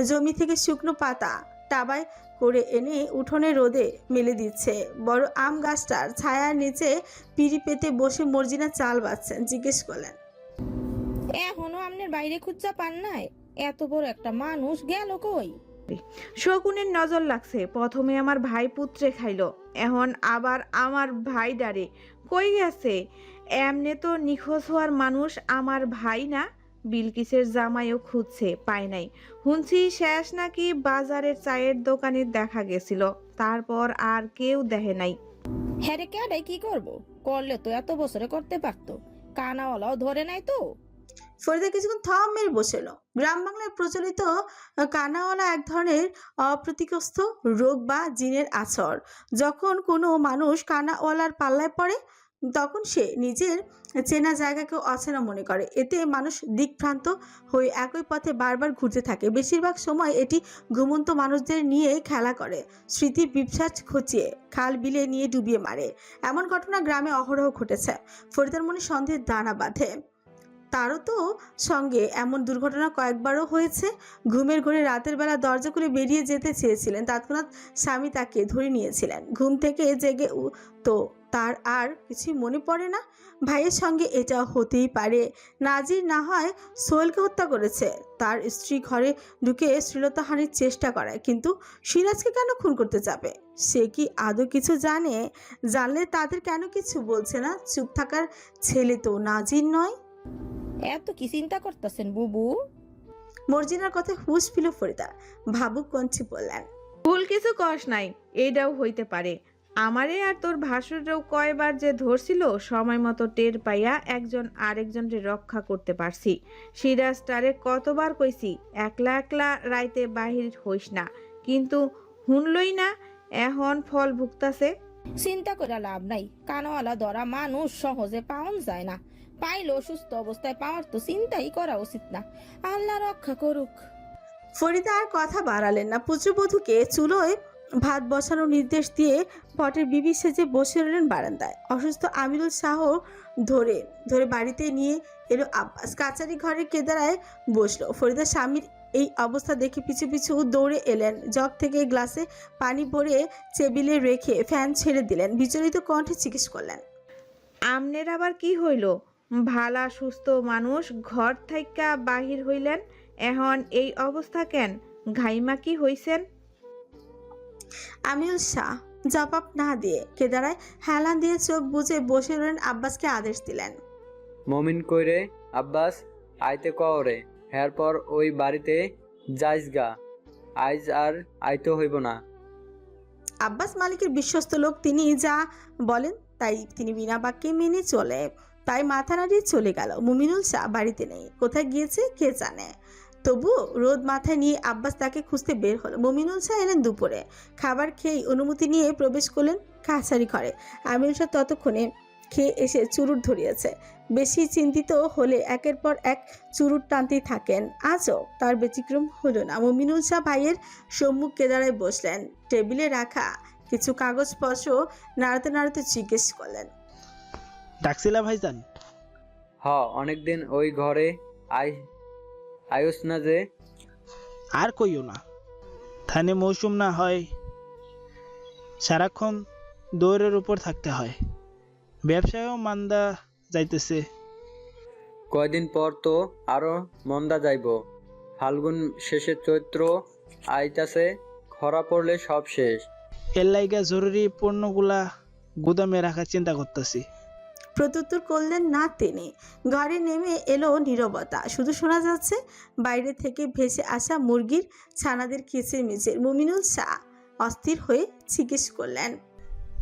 জমি থেকে শুকনো পাতা টাবায় করে এনে উঠোনে রোদে মেলে দিচ্ছে। বড় আম গাছটার ছায়ার নিচে পিড়ি পেতে বসে মর্জিনা চাল বাচ্ছেন। জিজ্ঞেস করলেন, এখনো আপনার বাইরে খুঁজা পান নাই? এত বড় একটা মানুষ গেল কই? শকুনের নজর লাগছে। প্রথমে আমার ভাই পুত্রে খাইলো, এখন আবার আমার ভাই ডারে কই গেছে? এমনে তো নিখোঁজ হওয়ার মানুষ আমার ভাই না? বিলকিসের জামাইও খুঁজছে, পায় নাই। শুনছি শেষ নাকি বাজারের চায়ের দোকানে দেখা গেছিল, তারপর আর কেউ দেখে নাই। হ্যারে ক্যাডাই কি করব? করলে তো এত বছরে করতে পারতো। কানাওয়ালাও ধরে নাই তো। ফরিদা কিছুক্ষণ থম মেরে বসেল। গ্রাম বাংলায় প্রচলিত কানাওয়ালা এক ধরনের অপ্রতিকস্থ রোগ বা জিনের আছর। যখন কোনো মানুষ কানাওয়ালার পাল্লায় পড়ে তখন সে নিজের চেনা জায়গাকেও অচেনা মনে করে। এতে মানুষ দিকভ্রান্ত হয়ে একই পথে বারবার ঘুরতে থাকে। বেশিরভাগ সময় এটি ঘুমন্ত মানুষদের নিয়ে খেলা করে, স্মৃতির বিভ্রাট খচিয়ে খাল বিলে নিয়ে ডুবিয়ে মারে। এমন ঘটনা গ্রামে অহরহ ঘটেছে। ফরিদার মনে সন্দেহের দানা বাঁধে। তারও তো সঙ্গে এমন দুর্ঘটনা কয়েকবারও হয়েছে। ঘুমের ঘোরে রাতের বেলা দরজা খুলে বেরিয়ে যেতে চেয়েছিলেন, তৎক্ষণাৎ স্বামী তাকে ধরে নিয়েছিলেন। ঘুম থেকে জেগে তো তার আর কিছুই মনে পড়ে না। ভাইয়ের সঙ্গে এটা হতেই পারে। নাজির না হয় সোহেলকে হত্যা করেছে, তার স্ত্রী ঘরে ঢুকে শ্লীলতাহানির চেষ্টা করায়, কিন্তু সিরাজকে কেন খুন করতে যাবে? সে কি আদৌ কিছু জানে? জানলে তাদের কেন কিছু বলছে না? চুপ থাকার ছেলে তো নাজির নয়। এত কি চিন্তা করতেছেন বুবু? মর্জিনার কথা হুঁশ ফিল ফরিদা। ভাবুক কঞ্চি বললেন, ভুল কিছু কস নাই, এইটাও হইতে পারে। আমারে আর তোর ভাসুররাও কয়বার যে ধরছিল, সময় মতো টের পাইয়া একজন আরেকজনকে রক্ষা করতে পারছি। সিরাজ তারে কতবার কইছি একলা একলা রাইতে বাহির হইস না, কিন্তু শুনলই না। এখন ফল ভুগতাছে। চিন্তা করে লাভ নাই। কানাওয়ালা ধরা মানুষ সহজে পাওয়া যায় না। পাইলেও সুস্থ অবস্থায় পাওয়ার তো চিন্তাই করা উচিত না। আল্লাহ রক্ষা করুক। ফরিদা আর কথা বাড়ালেন না। পুত্রবধূকে চুলোয় ভাত বসানোর নির্দেশ দিয়ে পটের বিবি সেজে বসে রইলেন বারান্দায়। অসুস্থ আমিরুল শাহ ধরে ধরে বাড়িতে নিয়ে এলো আব্বাস। কাচারি ঘরের কেদারায় বসলো। ফরিদা স্বামীর এই অবস্থা দেখে পিছু পিছু দৌড়ে এলেন। জগ থেকে গ্লাসে পানি ভরে টেবিলে রেখে ফ্যান ছেড়ে দিলেন। বিচলিত কণ্ঠে জিজ্ঞেস করলেন, আমনের আবার কি হইল? ভালা সুস্থ মানুষ ঘর থাইকা বাহির হইলেন, এখন এই অবস্থা কেন? ঘাইমা কি হইছেন? আমিরুল শাহ জবাব না দিয়ে কেদারায় হেলান দিয়ে চোখ বুজে বসে রইলেন। আব্বাসকে আদেশ দিলেন, মমিন কইরে আব্বাস আইতে কওরে, এরপর ওই বাড়িতে যাইস গা, আইজ আর আইতে হইব না। আব্বাস মালিকের বিশ্বস্ত লোক, তিনি যা বলেন তাই তিনি বিনা বাক্যে মেনে চলে। তাই মাথা নাড়িয়ে চলে গেল। মুমিনুল শাহ বাড়িতে নেই, কোথায় গিয়েছে কে জানে। তবু রোদ মাথায় নিয়ে আব্বাস তাকে খুঁজতে বের হলো। মুমিনুল শাহ এলেন দুপুরে। খাবার খেয়েই অনুমতি নিয়ে প্রবেশ করলেন কাছারি ঘরে। আমিনুল শাহ ততক্ষণে খেয়ে এসে চুরুট ধরিয়েছে। বেশি চিন্তিত হলে একের পর এক চুরুট টানতেই থাকেন। আজও তার ব্যতিক্রম হলো না। মুমিনুল শাহ ভাইয়ের সম্মুখ কেদারায় বসলেন। টেবিলে রাখা কিছু কাগজপত্র নাড়াতে নাড়াতে জিজ্ঞেস করলেন, ডাকছিলা ভাইজান? অনেকদিন ওই ঘরে আয়ুস না যে? আর কইও না, থানে মৌসুম না হয়, সারাক্ষণ দৌড়ের উপর থাকতে হয়। ব্যবসায়ও মান্দা যাইতেছে। কয়দিন পর তো আরো মন্দা যাইব। ফাল্গুন শেষে চৈত্র আইতাছে, খরা পড়লে সব শেষ। এর লাইগা জরুরি পণ্যগুলা গুদামে রাখার চিন্তা করতেছি। প্রত্যুত্তর করলেন না তিনি। ঘরে নেমে এলো নীরবতা। শুধু শোনা যাচ্ছে বাইরে থেকে ভেসে আসা মুরগির ছানাদের কিচিরমিচির। মুমিনুল শাহ অস্থির হয়ে জিজ্ঞেস করলেন,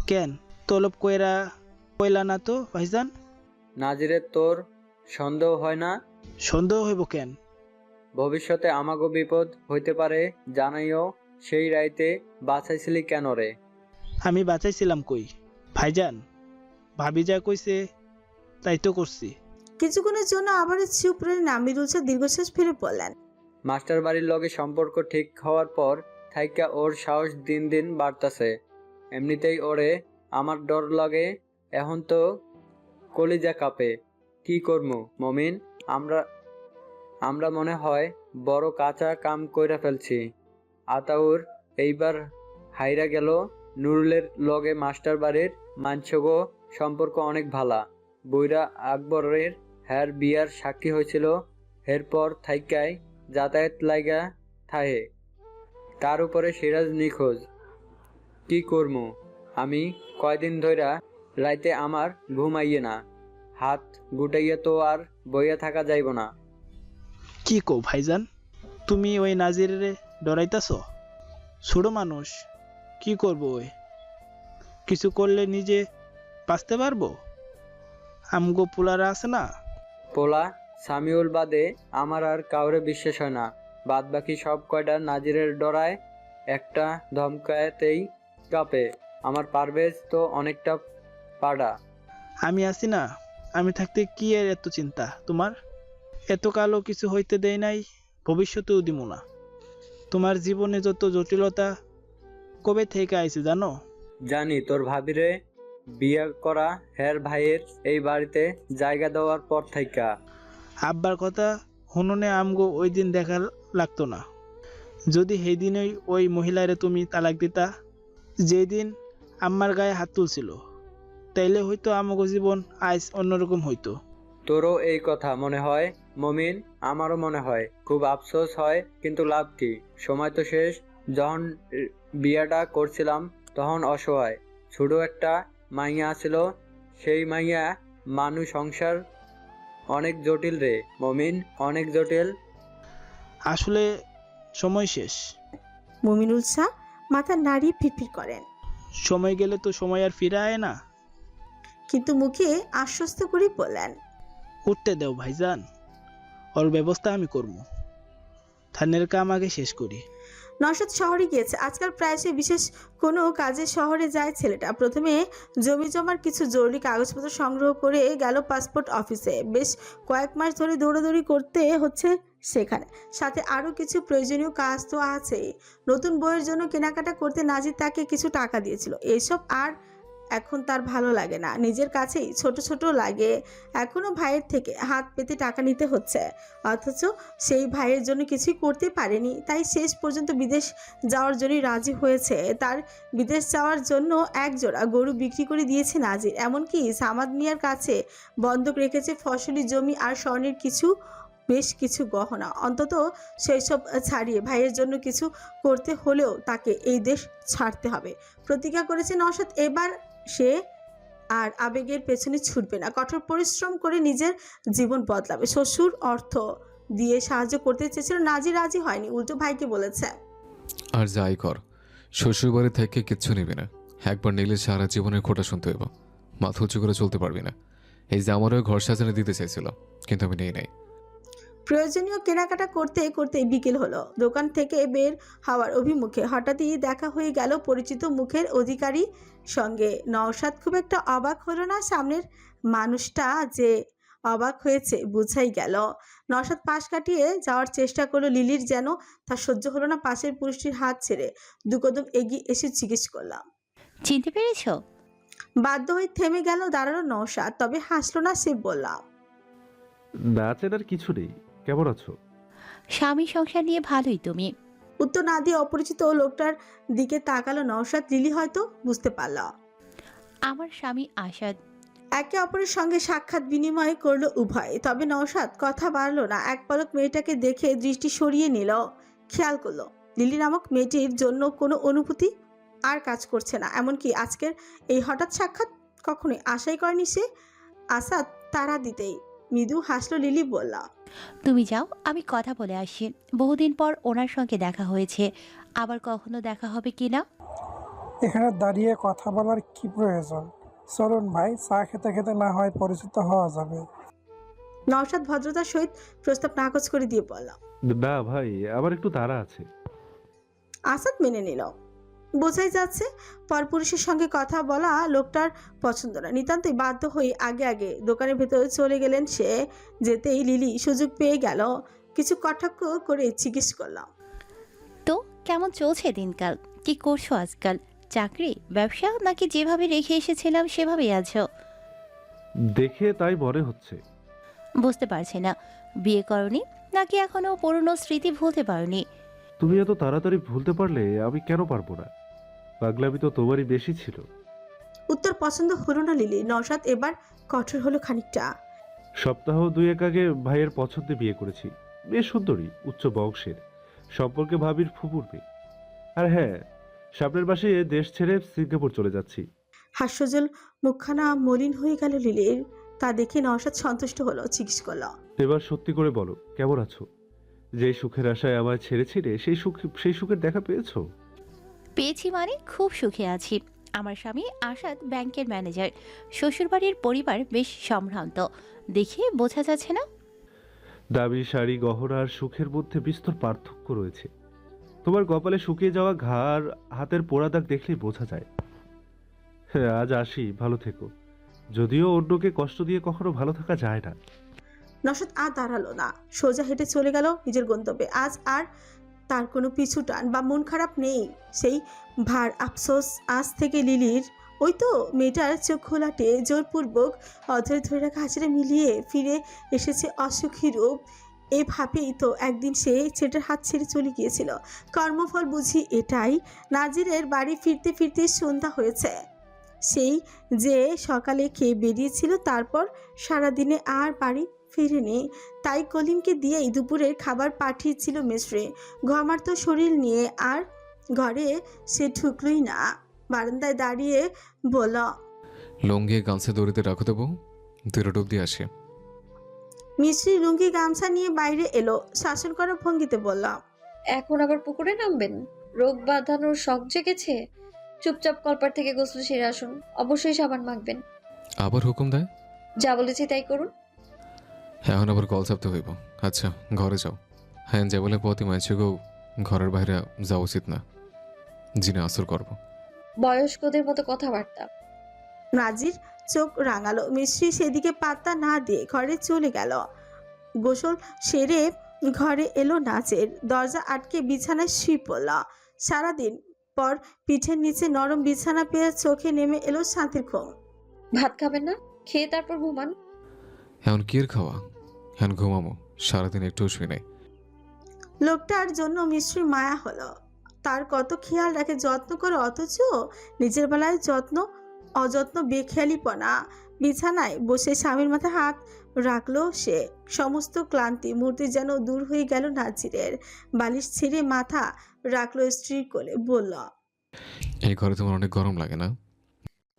কেন তলব কইলা না তো ভাইজান? নাজিরের তোর সন্দেহ হয় না? সন্দেহ হইব কেন? ভবিষ্যতে আমাগো বিপদ হইতে পারে জানাইও। সেই রাইতে বাঁচাইছিলি কেন রে? আমি বাঁচাইছিলাম কই ভাইজান, ভাবি যা কইছে তাই তো করছি। কিছুক্ষণের জন্য আবার চুপ রইলেন। আমিরুল শাহ দীর্ঘশ্বাস ফেলে বললেন, মাস্টার বাড়ির লগে সম্পর্ক ঠিক হওয়ার পর থাইকা ওর সাহস দিন দিন বাড়তাছে। এমনিতেই ওরে আমার ডর লাগে। এখন তো কলিজা কাঁপে। কি করবো মমিন, আমরা আমরা মনে হয় বড় কাঁচা কাম কইরা ফেলছি। আতাউর এইবার হাইরা গেল। নুরুলের লগে মাস্টার বাড়ির মানসগো সম্পর্ক অনেক ভালা। বইরা আকবরের হ্যার বিয়ার সাক্ষী হয়েছিল। এরপর থাইকায় যাতায়াত লাইগা থাহে। তার উপরে সিরাজ নিখোঁজ। কি করমু আমি? কয়দিন ধইরা রাইতে আমার ঘুম আইয়ে না। হাত গুটাইয়া তো আর বইয়া থাকা যাইব না। কি কো ভাইজান, তুমি ওই নাজিরে ডরাইতাছ? ছোট মানুষ, কি করবো ওই? কিছু করলে নিজে বাঁচতে পারবো? আমগো পোলারা আছে না? পোলা সামিউল বাদে আমার আর কাউরে বিশ্বাস হয় না। বাদ বাকি সব কয়টা নাজিরের ডরায় একটা ধমকাতেই কাঁপে। আমার পারভেজ তো অনেকটা পাড়া। আমি আছি না, আমি থাকতে কি এর এত চিন্তা তোমার? এত কালও কিছু হইতে দেয় নাই, ভবিষ্যতেও দিব না। তোমার জীবনে যত জটিলতা কবে থেকে আইছে জানো? জানি, তোর ভাবিরে বিয়ে করা হের ভাইয়ের এই বাড়িতে জায়গা দেওয়ার পর থাইকা। আব্বার কথা হুননে আমগো ওই দিন দেখা লাগতো না। যদি সেই দিনই ওই মহিলারে তুমি তালাক দিতা, যেদিন আম্মার গায়ে হাত তুলছিল, তাইলে হয়তো আমগো জীবন আজ অন্যরকম হইতো। তোরও এই কথা মনে হয় মমিন? আমারও মনে হয়। খুব আফসোস হয়, কিন্তু লাভ কি? সময় তো শেষ। যখন বিয়াটা করছিলাম তখন অসহায় ছোট একটা মাইয়া আছিল। সেই মাইয়া মানুষ সংসার অনেক জটিল রে মমিন, অনেক জটিল। আসলে সময় শেষ। মুমিনুল শাহ মাথা নাড়িয়ে ফিরফির করেন, সময় গেলে তো সময় আর ফিরে আয় না। কিন্তু মুখে আশ্বস্ত করে বললেন, উঠতে দেও ভাইজান, ওর ব্যবস্থা আমি করবো। থানের কাম আগে শেষ করি। নওশাদ শহরে গিয়েছে। আজকাল প্রায়শই বিশেষ কোনো কাজে শহরে যায় ছেলেটা। প্রথমে জমি জমার কিছু জরুরি কাগজপত্র সংগ্রহ করে গেল পাসপোর্ট অফিসে। বেশ কয়েক মাস ধরে দৌড়াদৌড়ি করতে হচ্ছে সেখানে। সাথে আরও কিছু প্রয়োজনীয় কাজ তো আছেই। নতুন বইয়ের জন্য কেনাকাটা করতে নাজির তাকে কিছু টাকা দিয়েছিল। এসব আর এখন তার ভালো লাগে না, নিজের কাছেই ছোট ছোট লাগে। এখনও ভাইয়ের থেকে হাত পেতে টাকা নিতে হচ্ছে, অথচ সেই ভাইয়ের জন্য কিছুই করতে পারেনি। তাই শেষ পর্যন্ত বিদেশ যাওয়ার জন্যই রাজি হয়েছে। তার বিদেশ যাওয়ার জন্য এক জোড়া গরু বিক্রি করে দিয়েছে নাজির। এমনকি সামাদ মিয়ার কাছে বন্ধক রেখেছে ফসলি জমি আর স্বর্ণের বেশ কিছু গহনা। অন্তত সেই সব ছাড়িয়ে ভাইয়ের জন্য কিছু করতে হলেও তাকে এই দেশ ছাড়তে হবে। প্রতিজ্ঞা করেছে নওশাদ, এবার সে আর আবেগের পেছনে ছুটবে না। কঠোর পরিশ্রম করে নিজের জীবন বদলাবে। শ্বশুর অর্থ দিয়ে সাহায্য করতে চেয়েছিল, নাজির রাজি হয়নি, উল্টো ভাইকে বলেছে, আর যাই কর, শ্বশুরবাড়ি থেকে কিচ্ছু নিবি না। একবার নিলে সারা জীবনের খোটা শুনতে হইব। মাথা উঁচু করে চলতে পারবি না। এই যে আমারও ঘর সাজানো দিতে চাইছিল, কিন্তু আমি নেই নাই। প্রয়োজনীয় কেনাকাটা করতে করতে বিকেল হলো। দোকান থেকে বের হওয়ার অভিমুখে হঠাৎই দেখা হয়ে গেল পরিচিত মুখের অধিকারী সঙ্গে। নওশাদ খুব একটা অবাক হলো না। সামনের মানুষটা যে অবাক হয়েছে বুঝাই গেল। নওশাদ পাশ কাটিয়ে যাওয়ার চেষ্টা করলো। লিলির যেন তার সহ্য হলো না। পাশের পুরুষটির হাত ছেড়ে দুকদম এগিয়ে এসে জিজ্ঞেস করলাম, চিনতে পেরেছ? বাধ্য হয়ে থেমে গেল, দাঁড়ালো নওশাদ, তবে হাসলো না। সে বললাম, না চেনার কিছু নেই। কেমন আছো? স্বামী সংসার নিয়ে ভালোই। তুমি? উত্তর না দিয়ে অপরিচিত লোকটার দিকে তাকালো নওশাদ। লিলি হয়তো বুঝতে পারল। আমার স্বামী আসাদ। একে অপরের সঙ্গে সাক্ষাৎ বিনিময় করলো উভয়, তবে নওশাদ কথা বাড়লো না। এক পলক মেয়েটাকে দেখে দৃষ্টি সরিয়ে নিল। খেয়াল করলো লিলি নামক মেয়েটির জন্য কোনো অনুভূতি আর কাজ করছে না। এমনকি আজকের এই হঠাৎ সাক্ষাৎ কখনোই আশাই করেনি সে। আসাদ তারা দিতেই মৃদু হাসলো লিলি, বলল, তুমি যাও, আমি কথা বলে আসি। বহুদিন পর ওনার সঙ্গে দেখা হয়েছে, আবার কখনো দেখা হবে কিনা। এখানে দাঁড়িয়ে কথা বলার কি প্রয়োজন? চলুন ভাই, চা খেতে খেতে না হয় পরিচিত হওয়া যাবে। নওশাদ ভদ্রতার সহিত প্রস্তাব নাকচ করে দিয়ে বলল, না ভাই, আমার একটু তাড়া আছে। আসাদ মেনে নিল। বোঝাই যাচ্ছে পরপুরুষের সঙ্গে কথা বলা লোকটার পছন্দ না। নিতান্তই বাধ্য হয়ে আগে আগে দোকানের ভেতরে চলে গেলেন সে। যেতেই লিলি সুযোগ পেয়ে গেল। কিছু কটাক্ষ করে জিজ্ঞেস করলাম, তো কেমন চলছে দিনকাল? কি করছো আজকাল? চাকরি, ব্যবসা, নাকি যেভাবে রেখে এসেছিলাম সেভাবেই আছো? দেখে তাই মনে হচ্ছে। বুঝতে পারছি না, বিয়ে করনি নাকি এখনো পুরনো স্মৃতি ভুলতে পারোনি? তুমি এত তাড়াতাড়ি ভুলতে পারলে আমি কেন পারবো না? পাগলামি তো তোমারই বেশি ছিল। উত্তর পছন্দ হলো না লিলি। নওশাদ এবার কঠোর হলো খানিকটা। সপ্তাহ 2 আগে ভাইয়ের পছন্দে বিয়ে করেছি। মেয়ে সুন্দরী, উচ্চ বংশের, সম্পর্কে ভাবির ফুপুর মেয়ে। আর হ্যাঁ, সামনের মাসে দেশ ছেড়ে সিঙ্গাপুর চলে যাচ্ছি। হাস্যজল মুখখানা মলিন হয়ে গেল লিলির। তা দেখে নওশাদ সন্তুষ্ট হলো, জিজ্ঞেস করলো, এবার সত্যি করে বলো, কেমন আছো? যেই সুখের আশায় আমায় ছেড়েছিলে সেই সুখের দেখা পেয়েছো? পেয়েছি মানে খুব সুখে আছি। আমার স্বামী আসাদ ব্যাংকের ম্যানেজার। শ্বশুরবাড়ির পরিবার বেশ সম্ভ্রান্ত, দেখে বোঝা যাচ্ছে না? দামি শাড়ি, গহনা আর সুখের মধ্যে বিস্তর পার্থক্য রয়েছে। তোমার কপালে শুকিয়ে যাওয়া ঘা আর হাতের পোড়া দাগ দেখলেই বোঝা যায়। হ্যাঁ, আজ আসি, ভালো থেকো। যদিও অন্যকে কষ্ট দিয়ে কখনো ভালো থাকা যায় না। নওশাদ আর দাঁড়ালো না, সোজা হেঁটে চলে গেল নিজের গন্তব্যে। আজ আর তার কোনো পিছু টান বা মন খারাপ নেই। সেই ভার আফসোস আজ থেকে লিলির। ওই তো মেয়েটার চোখ খোলাটে জোরপূর্বক অধরে ধরে রাখা হাসিটা মিলিয়ে ফিরে এসেছে অসুখী রূপ। এভাবেই তো একদিন সে ছেলেটার হাত ছেড়ে চলে গিয়েছিল। কর্মফল বুঝি এটাই। নাজিরের বাড়ি ফিরতে ফিরতে সন্ধ্যা হয়েছে। সেই যে সকালে খেয়ে বেরিয়েছিল, তারপর সারাদিনে আর বাড়ি ফিরেনি। তাই কলিমকে দিয়েই দুপুরের খাবার পাঠিয়েছিল মিশ্রে। ঘমার্ত শরীর নিয়ে আর ঘরে সে ঢুকলই না। বারান্দায় দাঁড়িয়ে বলল, লুঙ্গি গামছা দড়িতে রাখো দেবো, দুটো ডুব দিয়ে আসে। মিশ্রি লুঙ্গি গামছা নিয়ে বাইরে এলো, শাসন করা ভঙ্গিতে বলল, এখন আবার পুকুরে নামবেন? রোগ বাঁধানোর শখ জেগেছে? চুপচাপ কলপার থেকে গোসল সেরে আসুন, অবশ্যই সাবান মাখবেন। আবার হুকুম দেয়? যা বলেছি তাই করুন। এখন আবার কল চাপতে হইব। আচ্ছা, ঘরে যাও। হ্যাঁ, যে বলে প্রতি মাইছেও ঘরের বাইরে যাওয়া উচিত না, জিনে আসর করব। বয়স্কদের মতো কথাবার্তা। নাজির চোখ রাঙালো। মিশ্রি সেদিকে পাত্তা না দিয়ে ঘরে চলে গেল। গোসল সেরে ঘরে এলো নাচের। দরজা আটকে বিছানায় শুয়ে পড়ল। সারাদিন পর পিঠের নিচে নরম বিছানা পেয়ে চোখে নেমে এলো শান্তির ঘুম। ভাত খাবেন না? খেয়ে তারপর ঘুমান। এখন কি খাওয়া? এখন ঘুমামো, সারাদিন একটু শুই নাই। লোকটার জন্য মিশ্রির মায়া হলো। তার কত খেয়াল রাখে, যত্ন করে, অথচ নিজের বেলায় অযত্ন, বেখেয়ালিপনা। বিছানায় বসে স্বামীর মাথায় হাত রাখলো সে। সমস্ত ক্লান্তি মুহূর্তে যেন দূর হয়ে গেল নাজিরের। বালিশ ছেড়ে মাথা রাখলো স্ত্রীর কোলে, বলল, এই ঘরে তোমার অনেক গরম লাগে না?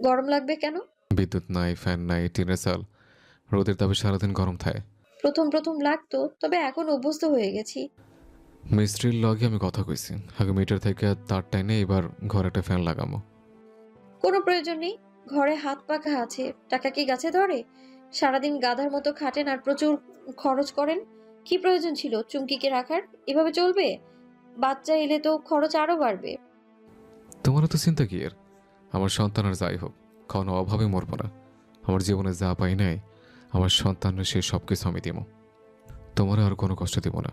গরম লাগবে কেন? বিদ্যুৎ নাই, ফ্যান নাই, টিনের চাল, রোদের তাপে সারাদিন গরম থাকে। প্রথম প্রথম লাগতো, তবে এখন অভ্যস্ত হয়ে গেছি। মিস্ত্রির লগে আমি কথা কইছি, আগে মিটার থেকে তার টাইনে এবার ঘরে একটা ফ্যান লাগামো। কোনো প্রয়োজন নেই, ঘরে হাত পাখা আছে। টাকা কি গাছে ধরে? সারাদিন গাধার মতো খাটেন আর প্রচুর খরচ করেন। কি প্রয়োজন ছিল চুমকিকে রাখার? এভাবে চলবে? বাচ্চা এলে তো খরচ আরো বাড়বে। তোমারও তো চিন্তা কি এর? আমার সন্তান আর যাই হোক, কোনো অভাবে মরবো না। আমার জীবনে যা পাই নাই, আমার সন্তানের সে সব কিছু আমি দিব। তোমার আর কোনো কষ্ট দিব না।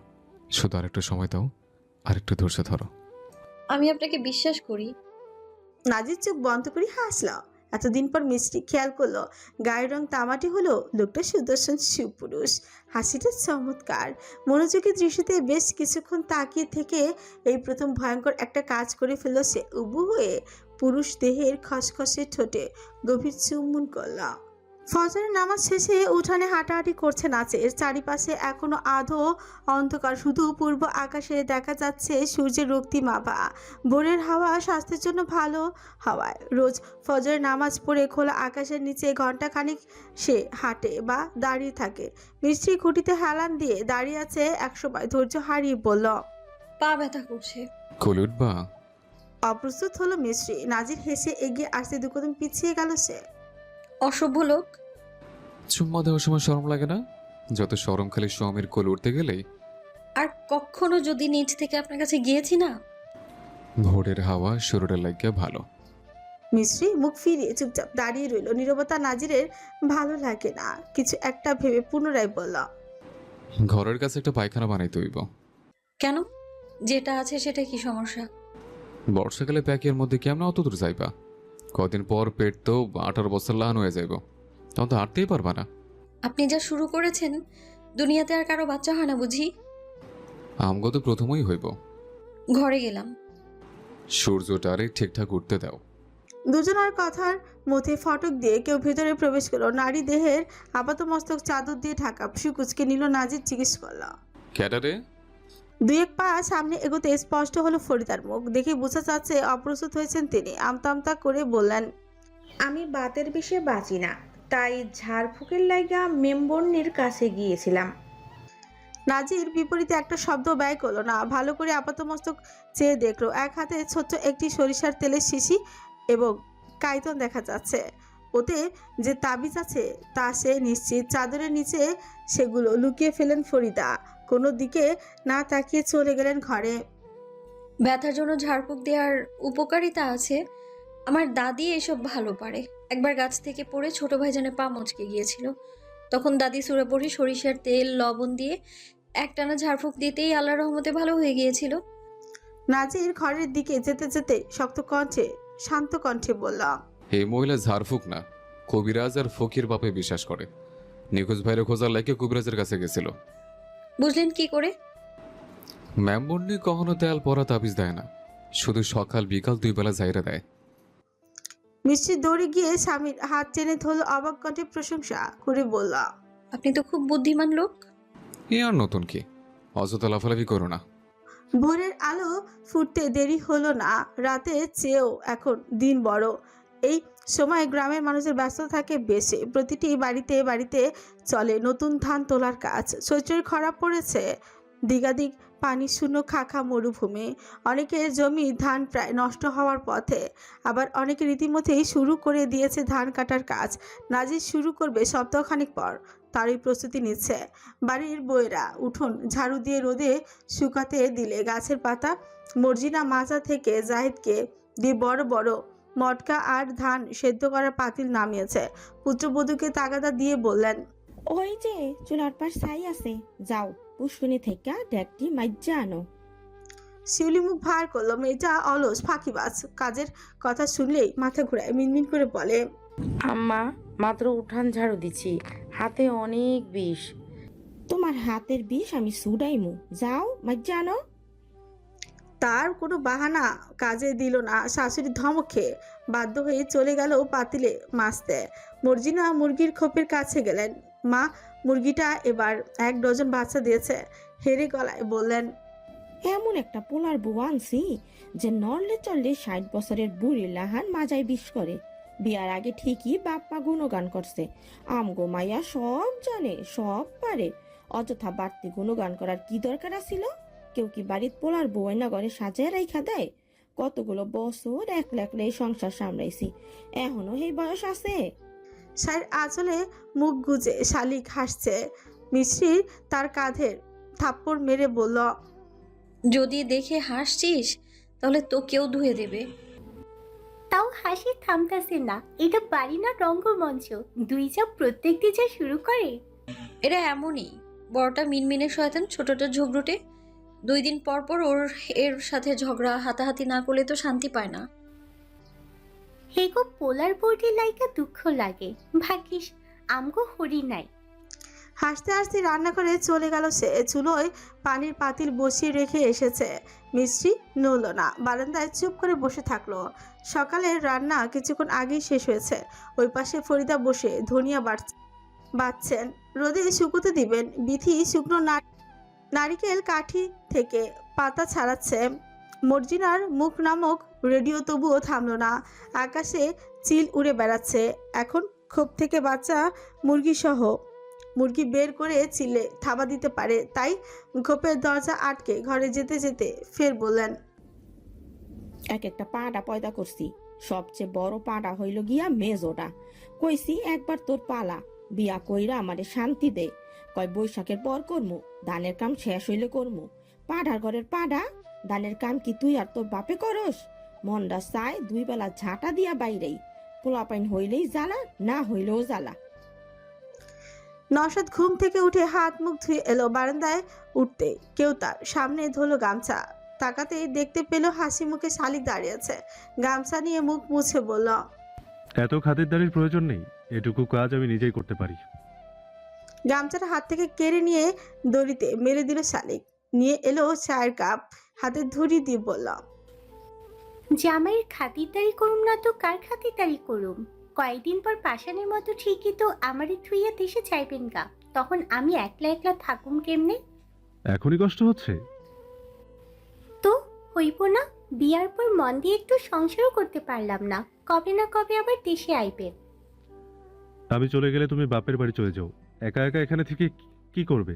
শুধু আরেকটু সময় দাও, আরেকটু ধৈর্য ধরো। আমি আপনাকে বিশ্বাস করি। নাজির চোখ বন্ধ করে হাসল। এতদিন পর মিষ্টি খেয়াল করলো গায়ের রং তামাটি হলো লোকটা সুদর্শন সুপুরুষ। হাসিটা চমৎকার। মনোযোগী দৃষ্টিতে বেশ কিছুক্ষণ তাকিয়ে থেকে এই প্রথম ভয়ঙ্কর একটা কাজ করে ফেলল সে। উবু হয়ে পুরুষ দেহের খসখসে ঠোঁটে গভীর চুম্বন করল। ফজরের নামাজ শেষে উঠানে হাঁটাহাঁটি করছে নাচের। চারিপাশে এখনো আধো অন্ধকার, শুধু পূর্ব আকাশে দেখা যাচ্ছে সূর্যের রক্তিম আভা। ভোরের হাওয়া স্বাস্থ্যের জন্য ভালো হওয়ায় রোজ ফজরের নামাজ পড়ে খোলা আকাশের নিচে ঘণ্টাখানিক সে হাঁটে বা দাঁড়িয়ে থাকে। মিষ্টি খুঁটিতে হেলান দিয়ে দাঁড়িয়ে আছে, একসময় ধৈর্য হারিয়ে বলল, পা ব্যথা করছে। কোলে উঠবা? অপ্রস্তুত হলো মিষ্টি। নাজির হেসে এগিয়ে আসতে দু কদম পিছিয়ে গেল সে। অসভ্য লোক। চুম্মা দেওয়ার সময় শরম লাগে না? যত শরম খালি স্বামীর কোলে উঠতে গেলেই। আর কখনো যদি নিজ থেকে আপনার কাছে গিয়েছি না? ভোরের হাওয়া শরীরের লাগিয়া ভালো। মিশ্রি মুখ ফিরিয়ে চুপচাপ দাঁড়িয়ে রইল। নীরবতা নাজিরের ভালো লাগে না। কিছু একটা ভেবে পুনরায় বলল, ঘরের কাছে একটা পায়খানা বানাইতে হইব। কেন? যেটা আছে সেটা কি সমস্যা? বর্ষাকালে প্যাকের মধ্যে কেমন অত দূর যাইবা? কদিন পর পেট তো 18 বছর লান হয়ে যাইব, তখন তো হাঁটতেই পারবা না। আপনি যা শুরু করেছেন, দুনিয়াতে আর কারো বাচ্চা হয় না বুঝি? আমগো তো প্রথমই হইব। ঘরে গেলাম। সূর্যটারে ঠিকঠাক উঠতে দাও। দুজনের কথার মধ্যে ফটক দিয়ে কেউ ভেতরে প্রবেশ করলো। নারী দেহের আপাতমস্তক চাদর দিয়ে ঢাকা, সুকুচকে নিল। নাজির জিজ্ঞেস করল। ক্যাটারে? দুই এক পা সামনে এগোতে স্পষ্ট হলো ফরিদার মুখ দেখে বোঝা যাচ্ছে অপ্রস্তুত হয়েছেন তিনি। আমতা আমতা করে বললেন, আমি বাতের বিষে বাঁচি না, তাই ঝাড়ফুঁকের লাইগা মেম্বরনির কাছে গিয়েছিলাম। নাজির বিপরীতে একটা শব্দ ব্যয় করলো না, ভালো করে আপাতমস্তক চেয়ে দেখলো। এক হাতে ছোট্ট একটি সরিষার তেলের শিশি এবং কাইতন দেখা যাচ্ছে। ওতে যে তাবিজ আছে তা সে নিশ্চিত। চাদরের নিচে সেগুলো লুকিয়ে ফেলেন ফরিদা। কোনো দিকে না তাকিয়ে চলে গেলেন ঘরে। ব্যথার জন্য ঝাড়ফুঁক দেওয়ার উপকারিতা আছে। আমার দাদি এসব ভালো পারে। একবার গাছ থেকে পড়ে ছোট ভাইজানের পা মচকে গিয়েছিল। তখন দাদি সুরে পড়ে সরিষার তেল লবণ দিয়ে একটানা ঝাড়ফুঁক দিতেই আল্লাহর রহমতে ভালো হয়ে গিয়েছিল। নাজির ঘরের দিকে যেতে যেতে শক্ত কণ্ঠে শান্ত কণ্ঠে বলল, এই মহিলা ঝাড়ফুঁক না, কবিরাজ আর ফকির বাপে বিশ্বাস করে। নিখোঁজ ভাইরে খোঁজার লাগে কবিরাজের কাছে গেছিল। বুঝলেন কি করে? ম্যামবন্ডি কখনো তেল পরা তাবিজ দেয় না, শুধু সকাল বিকাল 2 বেলা জায়রা দেয়। মিষ্টি দৌড়ে গিয়ে স্বামীর হাত টেনে ধরল, অবাক কণ্ঠে প্রশংসা করে বলল, আপনি তো খুব বুদ্ধিমান লোক। এ আর নতুন কি, অযথা লাফালাফি করো না। ভোরের আলো ফুটতে দেরি হলো না। রাতে চেয়েও এখন দিন বড়। এই সময় গ্রামের মানুষের ব্যস্ত থাকে বেশি। প্রতিটি বাড়িতে বাড়িতে চলে নতুন ধান তোলার কাজ। চৈত্রের খরা পড়েছে, দিগাদিগ পানি শূন্য খাখা মরুভূমি। অনেকের জমি ধান প্রায় নষ্ট হওয়ার পথে, আবার অনেকে রীতিমধ্যেই শুরু করে দিয়েছে ধান কাটার কাজ। নাজির শুরু করবে সপ্তাহখানিক পর, তারই প্রস্তুতি নিচ্ছে। বাড়ির বউয়েরা উঠোন ঝাড়ু দিয়ে রোদে শুকাতে দিলে গাছের পাতা। মর্জিনা মাজা থেকে জাহিদকে দিয়ে বড় বড় মটকা আর ধান সেদ্ধ করার পাতিল নামিয়েছে। পুত্রবধূকে তাগাদা দিয়ে বললেন, ওই যে চুলার পাশ ছাই আছে, যাও পুষ্পিনী থেকে ডেকটি মাইজা আনো। শিউলি মুখ ভার করলো। মেয়েটা অলস, ফাঁকিবাজ। কাজের কথা শুনলেই মাথা ঘুরায়, মিনমিন করে বলে, আম্মা মাত্র উঠান ঝাড়ু দিছি, হাতে অনেক বিষ। তোমার হাতের বিষ আমি সুডাইমু, যাও মাইজা আনো। তার কোনো বাহানা কাজে দিল না। শাশুড়ি ধমক খেয়ে বাধ্য হয়ে চলে গেল পাতিলে মাছতে। মর্জিনা মুরগির খোপের কাছে গেলেন। মা মুরগিটা এবার 1 ডজন বাচ্চা দিয়েছে। হেরে গলায় বললেন, এমন একটা পোলার বউ আনছি যে নড়লে চললে 60 বছরের বুড়ি লাহান মাজায় বিষ করে। বিয়ার আগে ঠিকই বাপ্পা গুণগান করছে, আমগো মাইয়া সব জানে, সব পারে। অযথা বাড়তি গুণগান করার কি দরকার আছিল? কেউ কি বাড়ির পোলার বউ না ঘরে সাজায় রাইখা দেয়? কতগুলো বছর একলা একলা এই সংসার সামলাইছি, এখনো এই বয়স আছে? শাড়ির আঁচলে মুখ গুজে শালিক হাসছে। মিশ্রি তার কাঁধের থাপ্পড় মেরে বলল, যদি দেখে হাসছিস তাহলে তোকেও ধুয়ে দেবে। তাও হাসি থামতাছে না। এটা বাড়ি না রঙ্গমঞ্চ, দুই চাপ প্রত্যেক দিন যা শুরু করে। এরা এমনই, বড়টা মিনমিনে শয়তান, ছোটটা ঝগড়ুটে। 2 দিন পর পর এর সাথে ঝগড়া হাতাহাতি না করলে তো শান্তি পায় না। হেগো পোলার বউটি লাইকা দুঃখ লাগে, ভাগ্যিস আমগো হরি নাই। হাসতে হাসতে রান্নাঘরে চলে গেল সে। চুলোয় পানির পাতিল বসিয়ে রেখে এসেছে। মিষ্টি নড়ল না, বারান্দায় চুপ করে বসে থাকলো। সকালের রান্না কিছুক্ষণ আগেই শেষ হয়েছে। ওই পাশে ফরিদা বসে ধনিয়া বাটছেন, রোদে শুকোতে দিবেন। বিথি শুকনো নারিকেল কাঠি থেকে পাতা ছাড়াচ্ছে। মর্জিনার মুখ নামক রেডিও তবুও থামলো না। আকাশে চিল উড়ে বেড়াচ্ছে। এখন খোপ থেকে বাচ্চা মুরগি বের করে চিলে থাবা দিতে পারে, তাই খোপের দরজা আটকে ঘরে যেতে যেতে ফের বললেন, এক একটা পাটা পয়দা করছি, সবচেয়ে বড় পাটা হইল গিয়া মেজোটা। কইছি একবার তোর পালা, বিয়া কইরা আমারে শান্তি দে। কয় বৈশাখের পর করমু, ধানের কাম শেষ হইলে করমু। পাড়ার ঘরের পাড়া, ধানের কাম কি তুই আর তোর বাপে করস? মন্ডা চায় 2 বেলা ঝাঁটা দিয়া বাইরেই, পোলাপাইন হইলেই জ্বালা, না হইলেও জ্বালা। নওশাদ ঘুম থেকে উঠে হাত মুখ ধুয়ে এলো। বারান্দায় উঠতে কেউ তার সামনে ধরলো গামছা। তাকাতেই দেখতে পেল হাসি মুখে শালিক দাঁড়িয়ে আছে। গামছা নিয়ে মুখ মুছে বলল, এত খাতিরদারির প্রয়োজন নেই, এটুকু কাজ আমি নিজেই করতে পারি। গামছাটা হাত থেকে কেড়ে নিয়ে দড়িতে মেরে দিল শালিক। নিয়ে এলো চায়ের কাপ, হাতে ধরিয়ে দিয়ে বলল, জামাইয়ের খাতিরদারি করুম না তো কার খাতিরদারি করুম? কয়েকদিন পর পাষাণের মতো ঠিকই তো আমারে থুইয়া দেশে চাইবেন গা, তখন আমি একলা একলা থাকুম কেমনে? এখনই কষ্ট হচ্ছে? তো হইব না? বিয়ার পর মন দিয়ে একটু সংসারও করতে পারলাম না, কবে না কবে আবার দেশে আইবেন। আমি চলে গেলে তুমি বাপের বাড়ি চলে যাও। একা একা এখানে থেকে কি করবে?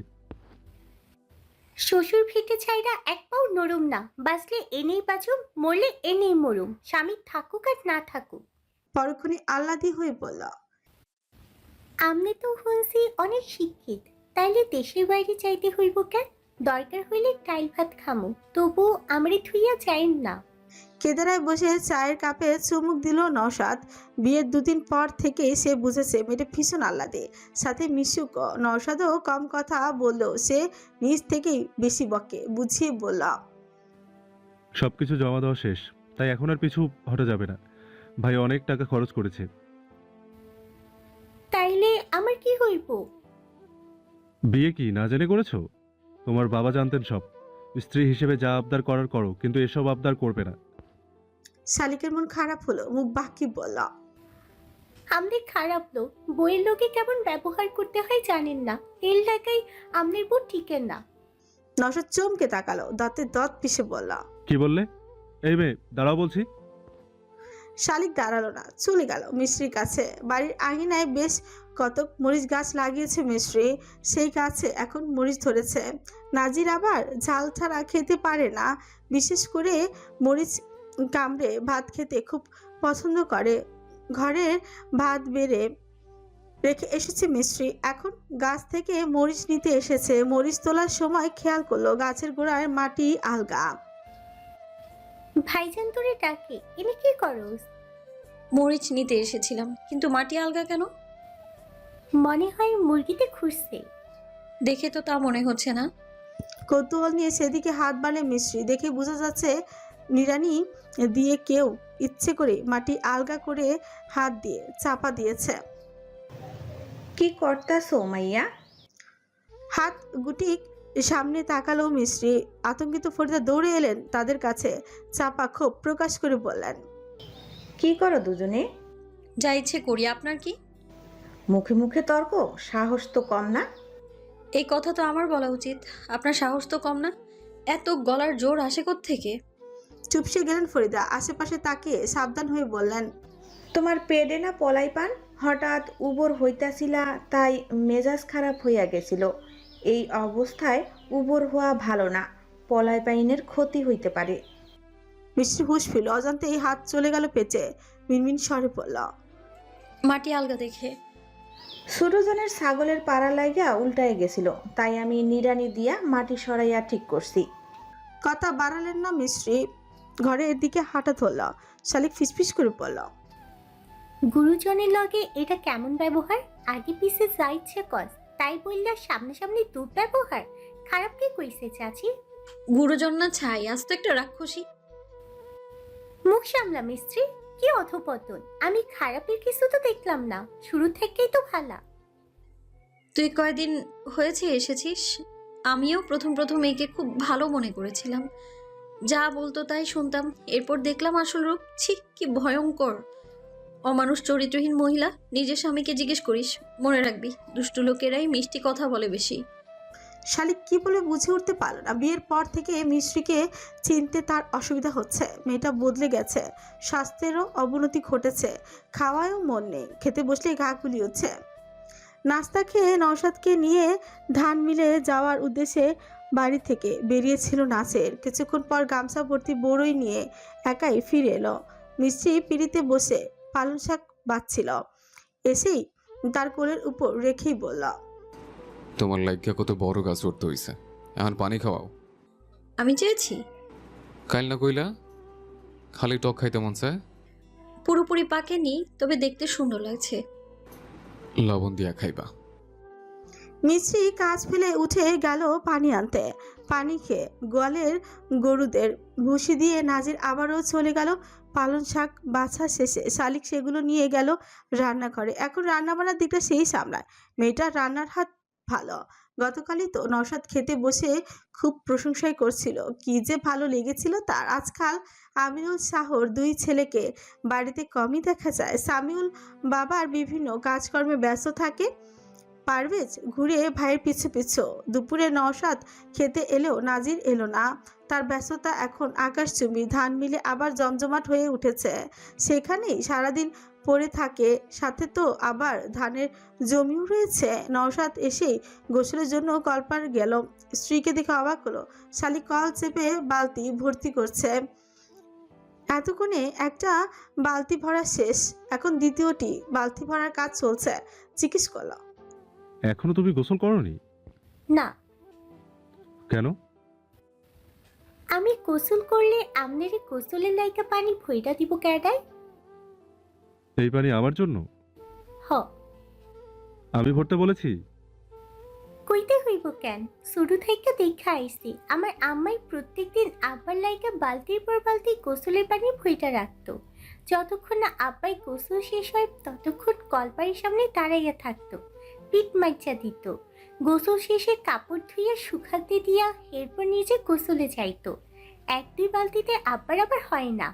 শ্বশুর ভিটে ছাইরা এক পাও নরুম না, বাঁচলে এনেই বাঁচুম, মরলে এনেই মরুম, স্বামী থাকুক আর না থাকুক। পরক্ষণে আহ্লাদি হয়ে বলল, আমনে তো হইছি অনেক শিক্ষিত, তাইলে দেশের বাইরে চাইতে হইব কেন? দরকার হইলে ডাইল ভাত খামু, তবু আমারে থুইয়া যাইন না। কেদারায় বসে চায়ের কাপে চুমুক দিল নওশাদ। বিয়ের 2 দিন পর থেকে সে বুঝেছে মেয়েটা ভীষণ আহ্লাদে, সাথে মিশুক। নওশাদও কম কথা বললেও সে নিজ থেকেই বেশি বকে। বুঝিয়ে বলল, সবকিছু জমা দেওয়া শেষ, তাই এখন আর পিছু হটা যাবে না। ভাই অনেক টাকা খরচ করেছে। তাইলে আমার কি হইব? বিয়ে কি না জেনে করেছো? তোমার বাবা জানতেন সব। স্ত্রী হিসেবে যা আবদার করার করো, কিন্তু এসব আবদার করবে না। শালিকের মন খারাপ হলো, মুখ বাকি বলল, আমনে খারাপ লোক, বইয়ের লোকে কেমন ব্যবহার করতে হয় জানেন না, তেল টাকাই আমনের বউ টিকেন না। নওশাদ চমকে তাকালো, দাঁতে দাঁত পিষে বলল, কি বললে? এই মেয়ে দাঁড়াও বলছি। শালিক দাঁড়ালো না, চলে গেল মিশ্রির কাছে। বাড়ির আঙিনায় বেশ কতক মরিচ গাছ লাগিয়েছে মিশ্রি, সেই গাছে এখন মরিচ ধরেছে। নাজির আবার ঝাল ছাড়া খেতে পারে না, বিশেষ করে মরিচ কামড়ে ভাত খেতে খুব পছন্দ করে। ঘরের ভাত বেড়ে রেখে এসেছে মিশ্রি, এখন গাছ থেকে মরিচ নিতে এসেছে। মরিচ তোলার সময় খেয়াল করলো গাছের গোড়ায় মাটি আলগা। ভাইজান তোরে ডাকে, এনে কি করস? মরিচ নিতে এসেছিলাম, কিন্তু মাটি আলগা কেন? মনে হয় মুরগিতে খুঁজছে। দেখে তো তা মনে হচ্ছে না। কৌতূহল নিয়ে সেদিকে হাত বাড়ে মিশ্রি, দেখে বোঝা যাচ্ছে নিড়ানি দিয়ে কেউ ইচ্ছে করে মাটি আলগা করে হাত দিয়ে চাপা দিয়েছে। কি করতাছো মাইয়া? হাত গুটি সামনে তাকালো মিশ্রি। আতঙ্কিত ফরিদা দৌড়ে এলেন তাদের কাছে, চাপা ক্ষোভ প্রকাশ করে বললেন, কি করো দুজনে? যা ইচ্ছে করি, আপনার কি? মুখে মুখে তর্ক, সাহস তো কম না? এই কথা তো আমার বলা উচিত, আপনার সাহস তো কম না। এত গলার জোর আসে কোত্থেকে? চুপসে গেলেন ফরিদা, আশেপাশে তাকিয়ে সাবধান হয়ে বললেন, তোমার পেডে না পলাই পান হঠাৎ উবর হইতাছিলা, তাই মেজাজ খারাপ হইয়া গেছিল। এই অবস্থায় উবর হওয়া ভালো না, পলাই পাইনের ক্ষতি হইতে পারে। মিষ্টি হুঁশ ফিল, অজান্তে এই হাত চলে গেল পেঁচে। মিনমিন স্বরে বলল, মাটি আলগা দেখে। ছোটজনের ছাগলের পাড়া লাইগা উল্টায় গেছিল, তাই আমি নিড়ানি দিয়া মাটি সরাইয়া ঠিক করছি। কথা বাড়ালেন না মিশ্রি, ঘরের দিকে হাঁটা ধরল। শালিক ফিসফিস করে বলল, গুরুজনের লগে এটা কেমন ব্যবহার? আগে পিছে যা ইচ্ছে কর, তাই বললা সামনাসামনি দুর্ব্যবহার। খারাপ কি কইছে চাচি? গুরুজন না ছাই, আজ তো একটা রাক্ষসী। মুখ সামলা মিস্ত্রি, কি অধপতন! আমি খারাপের কিছু তো দেখলাম না, শুরু থেকেই তো ভালা। তুই কয়দিন হয়েছে এসেছিস? আমিও প্রথম প্রথম একে খুব ভালো মনে করেছিলাম, যা বলতো তাই শুনতাম। এরপর দেখলাম আসল রূপ, ছি কি ভয়ঙ্কর! অমানুষ চরিত্রহীন মহিলা। নিজের স্বামীকে জিজ্ঞেস করিস, মনে রাখবি দুষ্টু লোকেরাই মিষ্টি কথা বলে বেশি। শালিক কি বলে বুঝে উঠতে পারল না। বিয়ের পর থেকে মিশ্রিকে চিনতে তার অসুবিধা হচ্ছে। মেয়েটা বদলে গেছে, স্বাস্থ্যেরও অবনতি ঘটেছে, খাওয়ায়ও মন নেই, খেতে বসলে গা গুলিয়েছে। নাস্তা খেয়ে নওশাদকে নিয়ে ধান মিলে যাওয়ার উদ্দেশ্যে বাড়ি থেকে বেরিয়েছিল নাসের। কিছুক্ষণ পর গামছা ভর্তি বড়ই নিয়ে একাই ফিরে এলো। মিষ্টি পিড়িতে বসে পালং শাক বাচ্ছিল, এসেই তার কোলের উপর রেখেই বলল, তোমার লাইগা কত বড় গাছ উঠতে হইছে, এখন পানি খাওয়াও। আমি চেয়েছি? কাল না কইলা খালি টক খাইতে মন চায়? পুরোপুরি পাকেনি, তবে দেখতে সুন্দর লাগছে। লবণ দিয়া খাইবা। মিশ্রি কাজ ফেলে উঠে গেল পানি আনতে। পানি খেয়ে গোয়ালের গরুদের ভুসি দিয়ে নাজির আবারও চলে গেল। পালং শাক বাছা শেষে শালিক সেগুলো নিয়ে গেল রান্নাঘরে। এখন রান্নাবান্নার দিকটা সেই সামলায়। মেয়েটা রান্নার হাত ভালো। গতকালই তো নওশাদ খেতে বসে খুব প্রশংসাই করছিল, কি যে ভালো লেগেছিল তার। আজকাল আমিনুল শাহর 2 ছেলেকে বাড়িতে কমই দেখা যায়। সামিউল বাবার বিভিন্ন কাজকর্মে ব্যস্ত থাকে, পারভেজ ঘুরে ভাইয়ের পিছু পিছু। দুপুরে নওশাদ খেতে এলেও নাজির এলো না। তার ব্যস্ততা এখন আকাশচুম্বী। ধান মিলে আবার জমজমাট হয়ে উঠেছে, সেখানেই সারাদিন পড়ে থাকে। সাথে তো আবার ধানের জমিও রয়েছে। নওশাদ এসেই গোসলের জন্য কলপার গেল। স্ত্রীকে দেখে অবাক হলো। শালি কল চেপে বালতি ভর্তি করছে। এতক্ষণে একটা বালতি ভরা শেষ, এখন দ্বিতীয়টি বালতি ভরার কাজ চলছে। জিজ্ঞেস করলো, এখনো তুমি গোসল করোনি? না, কেন? আমি গোসল করলে আমনেরে গোসলের লাইকা পানি ভইরা দিব ক্যাডাই? এই পানি আমার জন্য? হ। আমি ভরতে বলেছি? কইতে হইব কেন, শুরু থেকে দেখা আইছি আমার আম্মাই প্রত্যেকদিন আব্বার লাইকা বালতির পর বালতি গোসলের পানি ভইটা রাখতো। যতক্ষণ না আব্বাই গোসল শেষ হয় ততক্ষণ কলপাড়ির সামনে দাঁড়াইয়া থাকতো, পিঠ মাইচা দিত। গোসল শেষে কাপড় ধুইয়া শুকাতে দিয়া এরপর নিজে গোসলে যাইতো। 1-2 বালতিতে আব্বার আবার হয় না,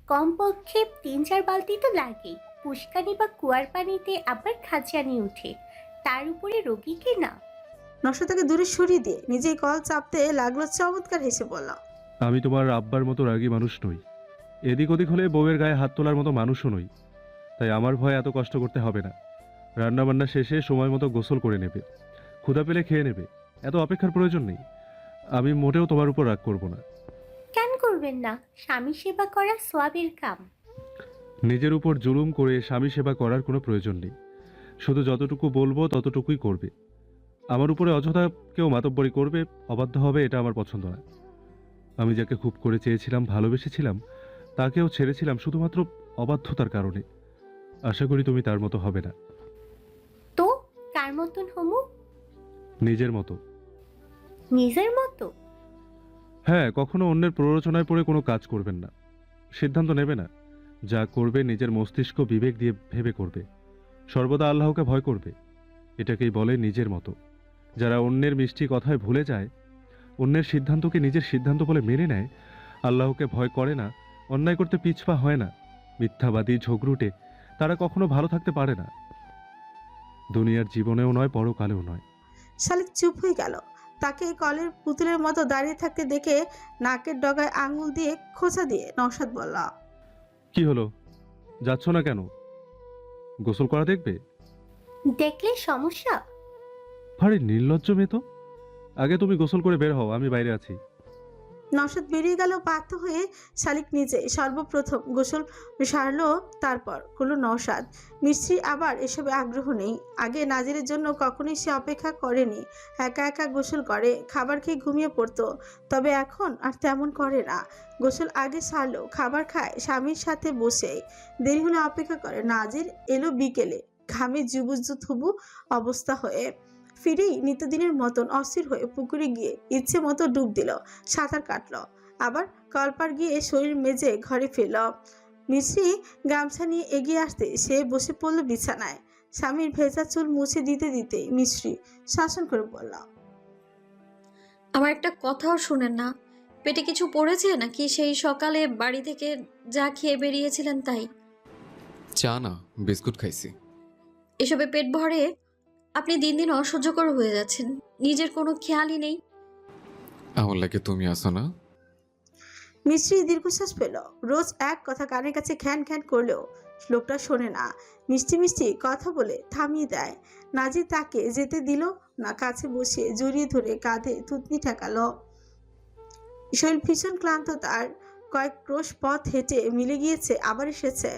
কমপক্ষে 3-4 বালতি তো লাগেই। পুষ্কানি বা কুয়ার পানিতে আবার খাঁচানি উঠে, তার উপরে রোগী কি না। নওশাদকে দূরে সরিয়ে দিয়ে নিজেই কল চাপতে লাগলো। চমৎকার হেসে বলল, আমি তোমার আব্বার মতো রাগী মানুষ নই, এদিক ওদিক হলে বউয়ের গায়ে হাত তোলার মতো মানুষও নই, তাই আমার ভয় এত কষ্ট করতে হবে না। রান্নাবান্না শেষে সময় মতো গোসল করে নেবে, ক্ষুধা পেলে খেয়ে নেবে, এত অপেক্ষার প্রয়োজন নেই। আমি মোটেও তোমার উপর রাগ করব না। কেন করবেন না, স্বামী সেবা করা সোয়াবের কাম। নিজের উপর জুলুম করে স্বামী সেবা করার কোনো প্রয়োজন নেই, শুধু যতটুকু বলবো ততটুকুই করবে। আমার উপরে অযথা কেউ মাতব্বরি করবে, অবাধ্য হবে, এটা আমার পছন্দ না। আমি যাকে খুব করে চেয়েছিলাম, ভালোবেসেছিলাম, তাকেও ছেড়েছিলাম শুধুমাত্র অবাধ্যতার কারণে। আশা করি তুমি তার মতো হবে না। তো কার মতন হমু? নিজের মতো। নিজের মতো? হ্যাঁ, কখনো অন্যের প্ররোচনায় পড়ে কোনো কাজ করবেন না, সিদ্ধান্ত নেবে না। যা করবে নিজের মস্তিষ্ক বিবেক দিয়ে ভেবে করবে, সর্বদা আল্লাহকে ভয় করবে। এটাকেই বলে নিজের মতো। যারা অন্যের মিষ্টি কথায় ভুলে যায়, অন্যের সিদ্ধান্তকে নিজের সিদ্ধান্ত বলে মেনে নেয়, আল্লাহকে ভয় করে না, অন্যায় করতে পিছপা হয় না, মিথ্যাবাদী ঝগড়ুটে, তারা কখনো ভালো থাকতে পারে না, দুনিয়ার জীবনেও নয়, পরকালেও নয়। শালিক চুপ হয়ে গেল। তাকে কলের পুতুলের মতো দাঁড়িয়ে থাকতে দেখে নাকের ডগায় আঙুল দিয়ে খোঁচা দিয়ে নওশাদ বলল, কি হলো, যাচ্ছ না কেন? গোসল করা দেখবে? দেখলে সমস্যা? ভারী নির্লজ্জ মেয়ে তো। আগে তুমি গোসল করে বের হও, আমি বাইরে আছি। নওশাদ বেরিয়ে গেল। বাধ্য হয়ে শালিক নিজে সর্বপ্রথম গোসল সারলো, তারপর করলো নওশাদ। মিস্ত্রি আবার এসবে আগ্রহ নেই। আগে নাজিরের জন্য কখনোই সে অপেক্ষা করেনি, একা একা গোসল করে, খাবার খেয়ে ঘুমিয়ে পড়তো। তবে এখন আর তেমন করে না। গোসল আগে সারলো, খাবার খায় স্বামীর সাথে বসে, দেরি হলে অপেক্ষা করে। নাজির এলো বিকেলে, ঘামে জুবুথুবু অবস্থা হয়ে। ফিরেই নিত্যদিনের মতন অস্থির হয়ে পুকুরে গিয়ে ইচ্ছে মতো ডুব দিল, সাঁতার কাটলো, আবার কলপার গিয়ে শরীর মেজে ঘরে ফিরল। মিশ্রি গামছা নিয়ে এগিয়ে আসতে সে বসে পড়ল বিছানায়। স্বামীর ভেজা চুল মুছে দিতে দিতে মিশ্রি শাসন করে বলল, আমার একটা কথাও শুনেন না? পেটে কিছু পড়েছে নাকি সেই সকালে বাড়ি থেকে যা খেয়ে বেরিয়েছিলেন তাই? চা না, বিস্কুট খাইছি। এসবে পেট ভরে আপনি দিন দিন অসহ্যকর হয়ে যাচ্ছেন, নিজের কোনো খেয়ালই নেই। আমার লাগে তুমি আসো না। মিশ্রি দীর্ঘশ্বাস পেল। রোজ এক কথা কানের কাছে খ্যান খ্যান করলেও লোকটা শোনে না। মিষ্টি মিষ্টি কথা বলে থামিয়ে দেয়। নাজির তাকে যেতে দিল না, কাছে বসিয়ে জড়িয়ে ধরে কাঁধে থুতনি ঠেকালো। শরীর ভীষণ ক্লান্ত তার। কয়েক ক্রোশ পথ হেঁটে মিলে গিয়েছে, আবার এসেছে।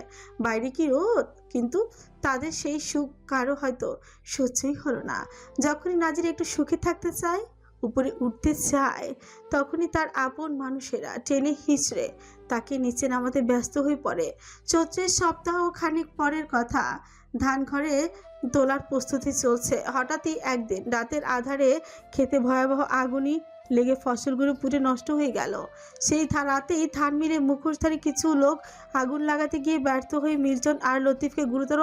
বাইরে কি রোদ, কিন্তু তাদের সেই সুখ কারো হয়তো সহ্যই হলো না। যখনই নাজির একটু সুখে থাকতে চায়, উপরে উঠতে চায়, তখনই তার আপন মানুষেরা টেনে হিঁচড়ে তাকে নিচে নামাতে ব্যস্ত হয়ে পড়ে। চৈত্রের সপ্তাহ খানিক পরের কথা। ধান ঘরে তোলার প্রস্তুতি চলছে। হঠাৎই একদিন রাতের আধারে খেতে ভয়াবহ আগুনই লেগে ফসলগুলো পুড়ে নষ্ট হয়ে গেল। সেই রাতেই ধান মিলে মুখোশধারী কিছু লোক আগুন লাগাতে গিয়ে ব্যর্থ হয়ে মিল্টন আর লতিফকে গুরুতর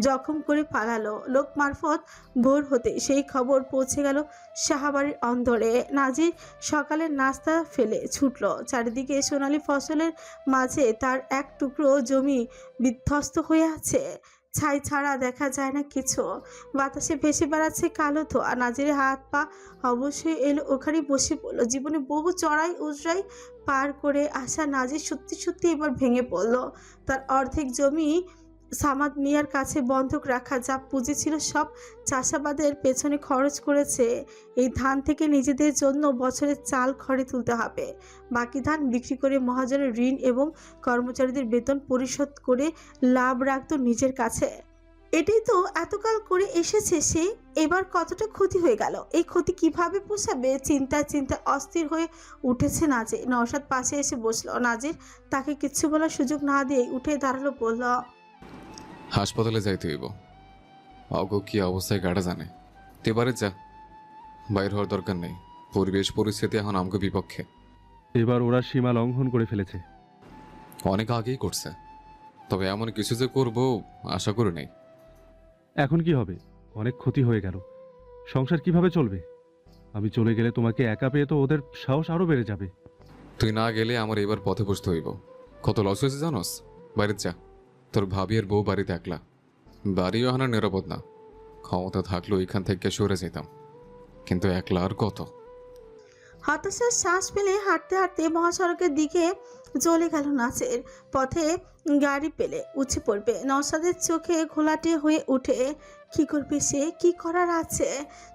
জখম করে পালালো। লোক মারফত ভোর হতে সেই খবর পৌঁছে গেল শাহবাড়ির অন্দরে। নাজির সকালের নাস্তা ফেলে ছুটল। চারিদিকে সোনালি ফসলের মাঝে তার এক টুকরো জমি বিধ্বস্ত হয়ে আছে, ছাই ছাড়া দেখা যায় না কিছু। বাতাসে ভেসে বেড়াচ্ছে কালো ধোয়া। নাজিরের হাত পা অবশ্যই এলো, ওখানে বসে পড়লো। জীবনে বহু চড়াই উজরাই পার করে আসা নাজির সত্যি সত্যি এবার ভেঙে পড়লো। তার অর্ধেক জমি সামাদ মিয়ার কাছে বন্ধক রাখা, যা পুঁজি ছিল সব চাষাবাদের পেছনে খরচ করেছে। এই ধান থেকে নিজেদের জন্য বছরের চাল খড়ে তুলতে হবে। বাকি ধান বিক্রি করে মহাজনের ঋণ এবং কর্মচারীদের বেতন পরিশোধ করে লাভ রাখত নিজের কাছে। এটাই তো এতকাল করে এসেছে সে। এবার কতটা ক্ষতি হয়ে গেল, এই ক্ষতি কিভাবে পোষাবে? চিন্তায় চিন্তায় অস্থির হয়ে উঠেছে নাজির। নওশাদ পাশে এসে বসলো। নাজির তাকে কিচ্ছু বলার সুযোগ না দিয়ে উঠে দাঁড়ালো, বলল, হাসপাতালে যাইতে হইব। অগো কি অবস্থায় গাড়া জানে। তুই এবারে যা, বাইর হওয়ার দরকার নেই। পরিবেশ পরিস্থিতি এখন আমাকে বিপক্ষে। এবার ওরা সীমা লঙ্ঘন করে ফেলেছে। অনেক আগেই করছে, তবে এমন কিছু যে করবো আশা করি নাই। এখন কি হবে? অনেক ক্ষতি হয়ে গেল। সংসার কিভাবে চলবে? আমি চলে গেলে তোমাকে একা পেয়ে তো ওদের সাহস আরো বেড়ে যাবে। তুই না গেলে আমার এবার পথে বসতে হইব। কত লস হয়েছে জানোস? বাড়িতে যা, তোর ভাবি আর বউ বাড়িতে একলা। বাড়িও এখন আর নিরাপদ না। ক্ষমতা থাকলেও এখান থেকে সরে যেতাম, কিন্তু একলা আর কত। হতাশার শ্বাস ফেলে হাঁটতে হাঁটতে মহাসড়কের দিকে চলে গেল নাজির। পথে গাড়ি পেলে উঠে পড়বে। নওশাদের চোখে ঘোলাটে হয়ে উঠে। কি করবে সে? কি করার আছে?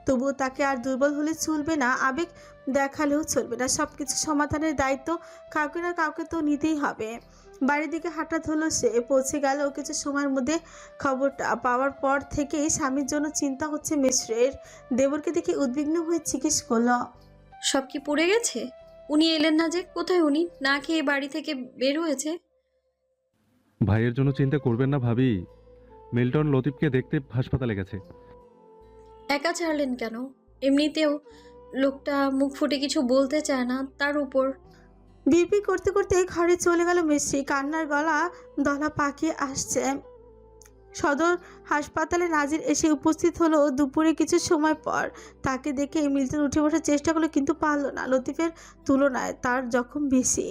তবুও তাকে আর দুর্বল হলে চলবে না, আবেগ দেখালেও চলবে না। সবকিছু সমাধানের দায়িত্ব কাউকে না কাউকে তো নিতেই হবে। বাড়ির দিকে হাঁটা ধরল সে। পৌঁছে গেল কিছু সময়ের মধ্যে। খবরটা পাওয়ার পর থেকেই স্বামীর জন্য চিন্তা হচ্ছে মিশ্রের। দেবরকে দেখে উদ্বিগ্ন হয়ে জিজ্ঞেস করল, সব কি পড়ে গেছে? উনি এলেন না যে? কোথায় উনি? না খেয়ে বাড়ি থেকে বের হয়েছে? ভাইয়ের জন্য চিন্তা করবেন না ভাবি। মিল্টন লতিফকে দেখতে হাসপাতালে গেছে। একা ছাড়লেন কেন? এমনিতেও লোকটা মুখ ফুটে কিছু বলতে চায় না, তার উপর। বিড়বিড় করতে করতে ঘরে চলে গেল মিশ্রি। কান্নার গলা দলা পাকিয়ে আসছে। সদর হাসপাতালে নাজির এসে উপস্থিত হলো দুপুরে কিছু সময় পর। তাকে দেখে মিল্টন উঠে বসার চেষ্টা করলো, কিন্তু পারল না। লতিফের তুলনায় তার জখম বেশি।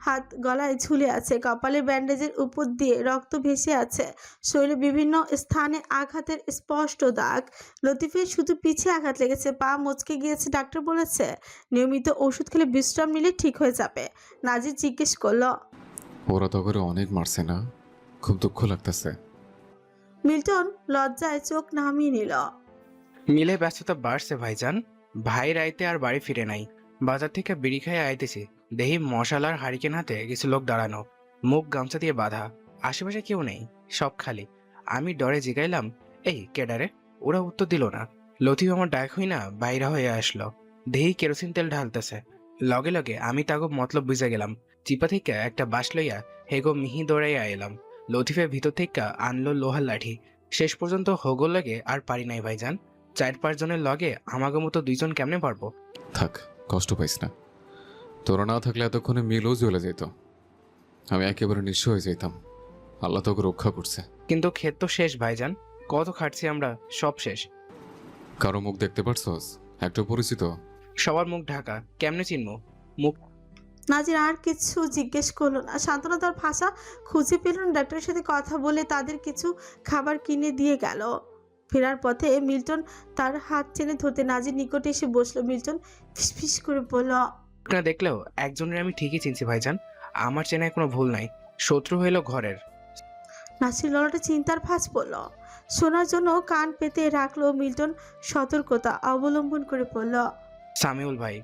হাত গলায় ঝুলে আছে, কপালে ব্যান্ডেজের উপর দিয়ে রক্ত ভেসে আছে, শরীরে বিভিন্ন স্থানে আঘাতের স্পষ্ট দাগ। লতিফের শুধু পিছে আঘাত লেগেছে, পা মচকে গিয়েছে। ডাক্তার বলেছে নিয়মিত ওষুধ খেলে বিশ্রাম নিলে ঠিক হয়ে যাবে। নাজির জিজ্ঞেস করলো, ওরা তো করে অনেক মারছে না? খুব দুঃখ লাগতেছে। মিল্টন লজ্জায় চোখ নামিয়ে নিল। মিলে ব্যস্ততা বাড়ছে ভাইজান। ভাই রাইতে আর বাড়ি ফিরে নাই। বাজার থেকে বিড়ি খাইয়ে আইতেছি, দেহি মশালার হারিকেন হাতে কিছু লোক দাঁড়ানো, মুখ গামছা দিয়ে বাঁধা। আশেপাশে কেউ নেই, সব খালি। আমি ডরে জিগাইলাম, এই কেডারে? ওরা উত্তর দিল না। লতিফ আমার ডাক হই না বাইরা হয়ে আসলো। দেহি কেরোসিন তেল ঢালতেছে। লগে লগে আমি তাগো মতলব বুঝে গেলাম। চিপা থেকে একটা বাঁশ লইয়া হেগো মিহি দৌড়াইয়া এলাম। লতিফের ভিতর থেকে আনলো লোহার লাঠি। শেষ পর্যন্ত হগো লাগে আর পারি নাই ভাইজান। 4-5 জনের লগে আমাকে মতো 2 জন কেমনে পারবো? থাক, কষ্ট পাইস না। তোরা না থাকলে এতক্ষণে মিলও জ্বলে যেত। আমি একেবারে নিঃস্ব হয়ে যেতাম। আল্লাহ তোকে রক্ষা করছে। কিন্তু ক্ষেত তো শেষ ভাইজান। কত খাটছি আমরা, সব শেষ। কারো মুখ দেখতে পারছস? একটা পরিচিত? সবার মুখ ঢাকা, কেমনে চিনবো মুখ? নাজির আর কিছু জিজ্ঞেস করলো না। সান্ত্বনা তার ভাষা খুঁজে পেল না। ডাক্তারের সাথে কথা বলে তাদের কিছু খাবার কিনে দিয়ে গেল। ফেরার পথে মিল্টন তার হাত টেনে ধরতে নাজির নিকটে এসে বসলো। মিল্টন ফিসফিস করে বলল, না দেখলেও একজনের আমি ঠিকই চিনছি ভাইজান। আমার চেনায় কোনো ভুল নাই। শত্রু হইল ঘরের। নাসির ললাটে চিন্তার ভাঁজ পড়ল। শোনার জন্য কান পেতে রাখলো। মিল্টন সতর্কতা অবলম্বন করে বলল, সামিউল ভাই।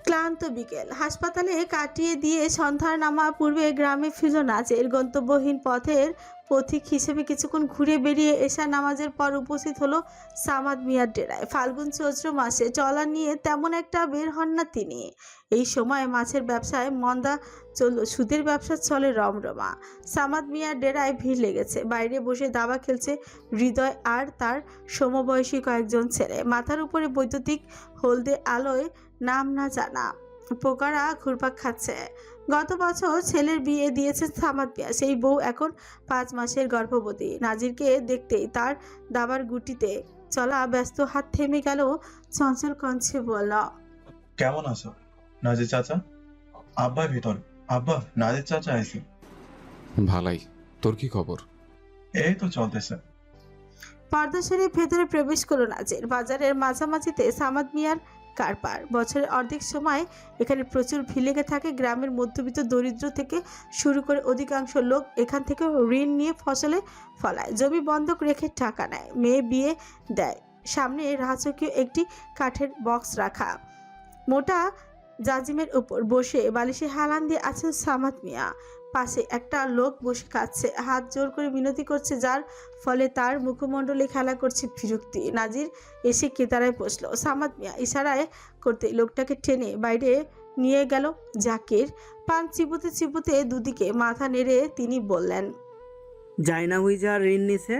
ক্লান্ত বিকেল হাসপাতালে কাটিয়ে দিয়ে সন্ধ্যার নামা পূর্বে গ্রামে ফিরল নাজির। গন্তব্যহীন পথের পথিক হিসেবে কিছুক্ষণ ঘুরে বেরিয়ে এশা নামাজের পর উপস্থিত হলো সামাদ মিয়ার ডেরায়। ফাল্গুন চৈত্র মাসে ট্রলার নিয়ে তেমন একটা বের হন না তিনি। এই সময় মাছের ব্যবসায় মন্দা চলল, সুদের ব্যবসা চলে রমরমা। সামাদ মিয়ার ডেরায় ভিড় লেগেছে। বাইরে বসে দাবা খেলছে হৃদয় আর তার সমবয়সী কয়েকজন ছেলে। মাথার উপরে বৈদ্যুতিক হলদে আলোয় নাম না জানা পোকারা ঘুরপাক খাচ্ছে। গত বছর ছেলের বিয়ে দিয়েছে সামাদ মিয়া, সেই বউ এখন 5 মাসের গর্ভবতী। নাজিরকে দেখতেই তার দাবার গুটিতে চলা ব্যস্ত হাত থেমে গেল। চঞ্চল কণ্ঠে বলল, কেমন আছো নাজির চাচা? আব্বা ভিতর। আব্বা, নাজির চাচা আইছে। ভালাই, তোর কি খবর? এই তো চলতেছে। পর্দা সরিয়ে ভেতরে প্রবেশ করলো নাজির। বাজারের মাঝামাঝিতে সামাদ মিয়ার কারবার। বছরের অর্ধেক সময় এখানে প্রচুর ভিড় লেগে থাকে। গ্রামের মধ্যবিত্ত দরিদ্র থেকে শুরু করে অধিকাংশ লোক এখান থেকে ঋণ নিয়ে ফসলে ফলায়, জমি বন্ধক রেখে টাকা নেয়, মেয়ে বিয়ে দেয়। সামনে রাজকীয় একটি কাঠের বক্স রাখা। মোটা জাজিমের উপর বসে বালিশে হালান দিয়ে আছেন সামাদ মিয়া। পাশে একটা লোক বসে কাঁদছে, হাত জোর করে মিনতি করছে, যার ফলে তার মুখমণ্ডলে খেলা করছে বিরক্তি। নাজির এসে কেতারায় বসলো। সামাদ মিয়া ইশারায় করতে লোকটাকে টেনে বাইরে নিয়ে গেল। জাকির পান চিবোতে চিবোতে দুদিকে মাথা নেড়ে তিনি বললেন, জাইনা হুইজা ঋণ নিছে,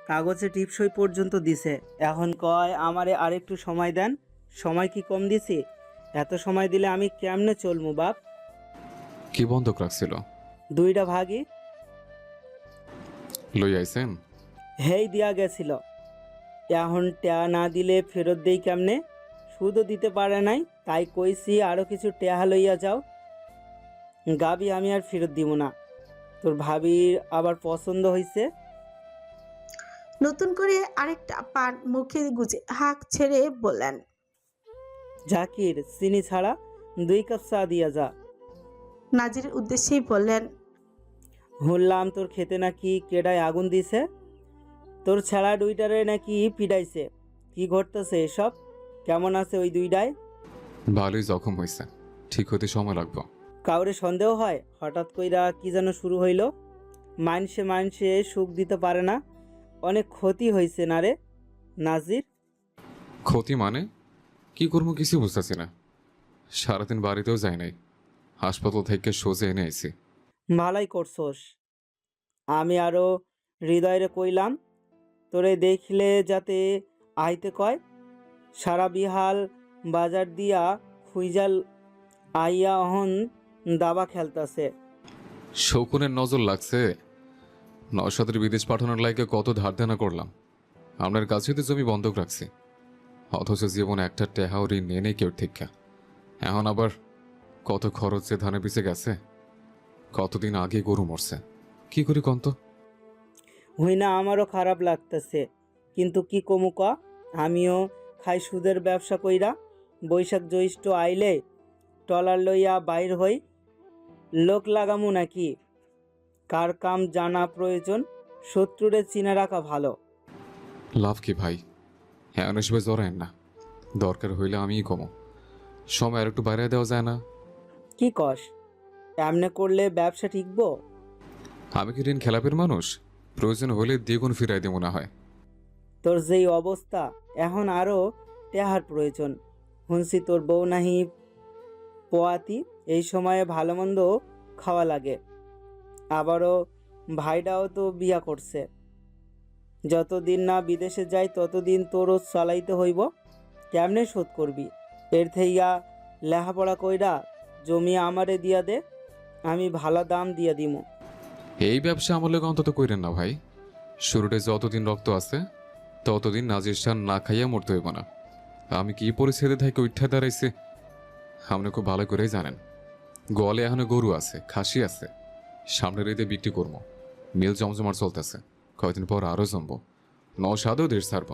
কাগজে টিপসই পর্যন্ত দিছে। এখন কয় আমারে আরেকটু সময় দেন। সময় কি কম দিছি? এত সময় দিলে আমি কেমনে চলমু বাপ? কি বন্ধক রাখছিল? 2টা ভাগই লই আইছেন? হেই দিয়া গেছিল। এখন টেয়া না দিলে ফেরত দেই কেমনে? সুদও দিতে পারে নাই, তাই কইছি আরো কিছু টেহা লইয়া যাও। গাবি আমি আর ফেরত দিব না। তোর ভাবির আবার পছন্দ হইছে। নতুন করে আরেকটা পান মুখে গুজে হাঁক ছেড়ে বললেন, জাকির, চিনি ছাড়া 2 কাপ চা দিয়া যা। নাজিরের উদ্দেশ্যেই বললেন, শুনলাম তোর খেতে নাকি কেডায় আগুন দিছে, তোর ছেঁড়া 2টারে নাকি পিডাইছে। কি ঘটতেছে এসব? কেমন আছে ওই 2টায়? ভালোই জখম হয়েছে, ঠিক হতে সময় লাগবে। কাউরে সন্দেহ হয়? হঠাৎ কইরা কি যেন শুরু হইল। মানসে সুখ দিতে পারে না। অনেক ক্ষতি হয়েছে না রে নাজির? ক্ষতি মানে কি করবো কিছু বুঝতেছি না। সারাদিন বাড়িতেও যাই নাই, হাসপাতাল থেকে সোজা এনে আইছি। ভালাই করছোস। আমি আরো হৃদয়রে কইলাম তোরে দেখলে যাতে আইতে কয়। সারা বিহাল বাজার দিয়া খুইজাল আইয়া অহন দাবা খেলতাছে। শকুনের নজর লাগছে। নওশাদের বিদেশ পাঠানোর লাগে কত ধার দেনা করলাম, আপনার কাছে তো জমি বন্ধক রাখছি, অথচ জীবনে একটা টেহাও ঋণ নিয়ে নেই কেউ ঠিক। এখন আবার কত খরচ যে ধানে পিছে গেছে। কতদিন আগে গরু মরছে, কি করি কন্ত? হই না, আমারও খারাপ লাগতেছে, কিন্তু কি কমু ক? আমিও খাই সুদের ব্যবসা কইরা। বৈশাখ জ্যৈষ্ঠ আইলে ট্রলার লইয়া বাইর হই। লোক লাগামু নাকি? কার কাম জানা প্রয়োজন, শত্রুরে চিনে রাখা ভালো। লাভ কি ভাই? হ্যাঁ হিসেবে জড়ায়েন না, দরকার হইলে আমিই কমো। সময় আর একটু বাইরে দেওয়া যায় না? কি কস? এমনে করলে ব্যবসা টিকবো? আমি কি ঋণ খেলাপের মানুষ? প্রয়োজন হলে দ্বিগুণ ফিরাই দেবো না হয়। তোর যেই অবস্থা, এখন আরও টেহার প্রয়োজন। শুনছি তোর বউ নাহি পোয়াতি, এই সময়ে ভালো মন্দ খাওয়া লাগে। আবারও ভাইটাও তো বিয়া করছে। যতদিন না বিদেশে যাই ততদিন তোরও চালাইতে হইব। কেমনে শোধ করবি? এর থেইয়া লেখাপড়া কইরা জমি আমারে দিয়া দে, আমি ভালো দাম দিয়া দিমু। এই ব্যবসা আমার লোক অন্তত কইরেন না ভাই। শুরুতে যতদিন রক্ত আছে ততদিন নাজির শান না খাইয়া মরতে হইব না। আমি কি পরিস্থিতি থেকে উঠা দাঁড়াইছি আপনি খুব ভালো করেই জানেন। গোয়ালে এখনো গরু আছে, খাসি আছে, সামনের ঈদে বিক্রি করবো। মিল জমজমার চলতেছে, কয়েকদিন পর আরও জমবো। নওশাদেও দেশ ছাড়ব।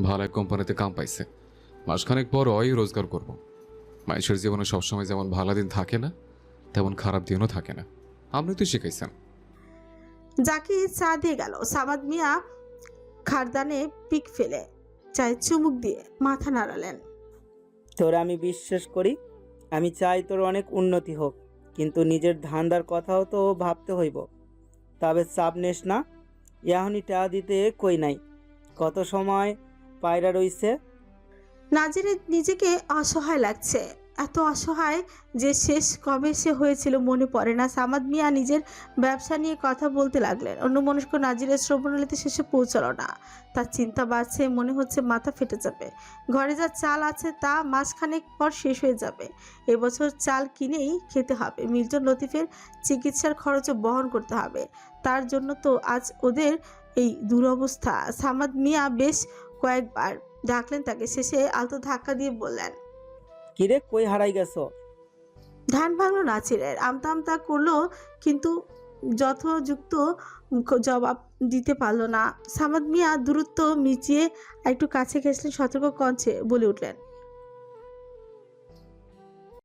ভালো এক কোম্পানিতে কাম পাইছে, মাসখানেক পর ওই রোজগার করব। মানুষের জীবনে সবসময় যেমন ভালো দিন থাকে না, তেমন খারাপ দিনও থাকে না। আপনি তো শিখাইছেন। জাকির চা দিয়ে গেল। সামাদ মিয়া খারদানে পিক ফেলে চায় চুমুক দিয়ে মাথা নাড়ালেন। তোর আমি বিশ্বাস করি, আমি চাই তোর অনেক উন্নতি হোক, কিন্তু নিজের ধান্দার কথাও তো ভাবতে হইব। তবে চাপ নেস না, এখনই টা দিতে কই নাই, কত সময় পায়রা রইছে। নাজিরের নিজেকে অসহায় লাগছে, এত অসহায় যে শেষ কবে সে হয়েছিল মনে পড়ে না। সামাদ মিয়া নিজের ব্যবসা নিয়ে কথা বলতে লাগলেন। অন্যমনস্ক নাজিরের শ্রবণালীতে শেষে পৌঁছালো না। তার চিন্তা বাড়ছে, মনে হচ্ছে মাথা ফেটে যাবে। ঘরে যা চাল আছে তা মাসখানেক পর শেষ হয়ে যাবে। এবছর চাল কিনেই খেতে হবে। মিল্টন লতিফের চিকিৎসার খরচও বহন করতে হবে। তার জন্য তো আজ ওদের এই দুরবস্থা। সামাদ মিয়া বেশ কয়েকবার ডাকলেন তাকে, শেষে আলতো ধাক্কা দিয়ে বললেন, কিরে কই হারাই গেছো? ধান ভাঙলো নাচিরের, আমতা আমতা করলো কিন্তু যথযুক্ত জবাব দিতে পারলো না। সামাদ মিয়া দূরত্ব মিটিয়ে একটু কাছে ঘেঁষলেন, সতর্ক কণ্ঠে বলে উঠলেন,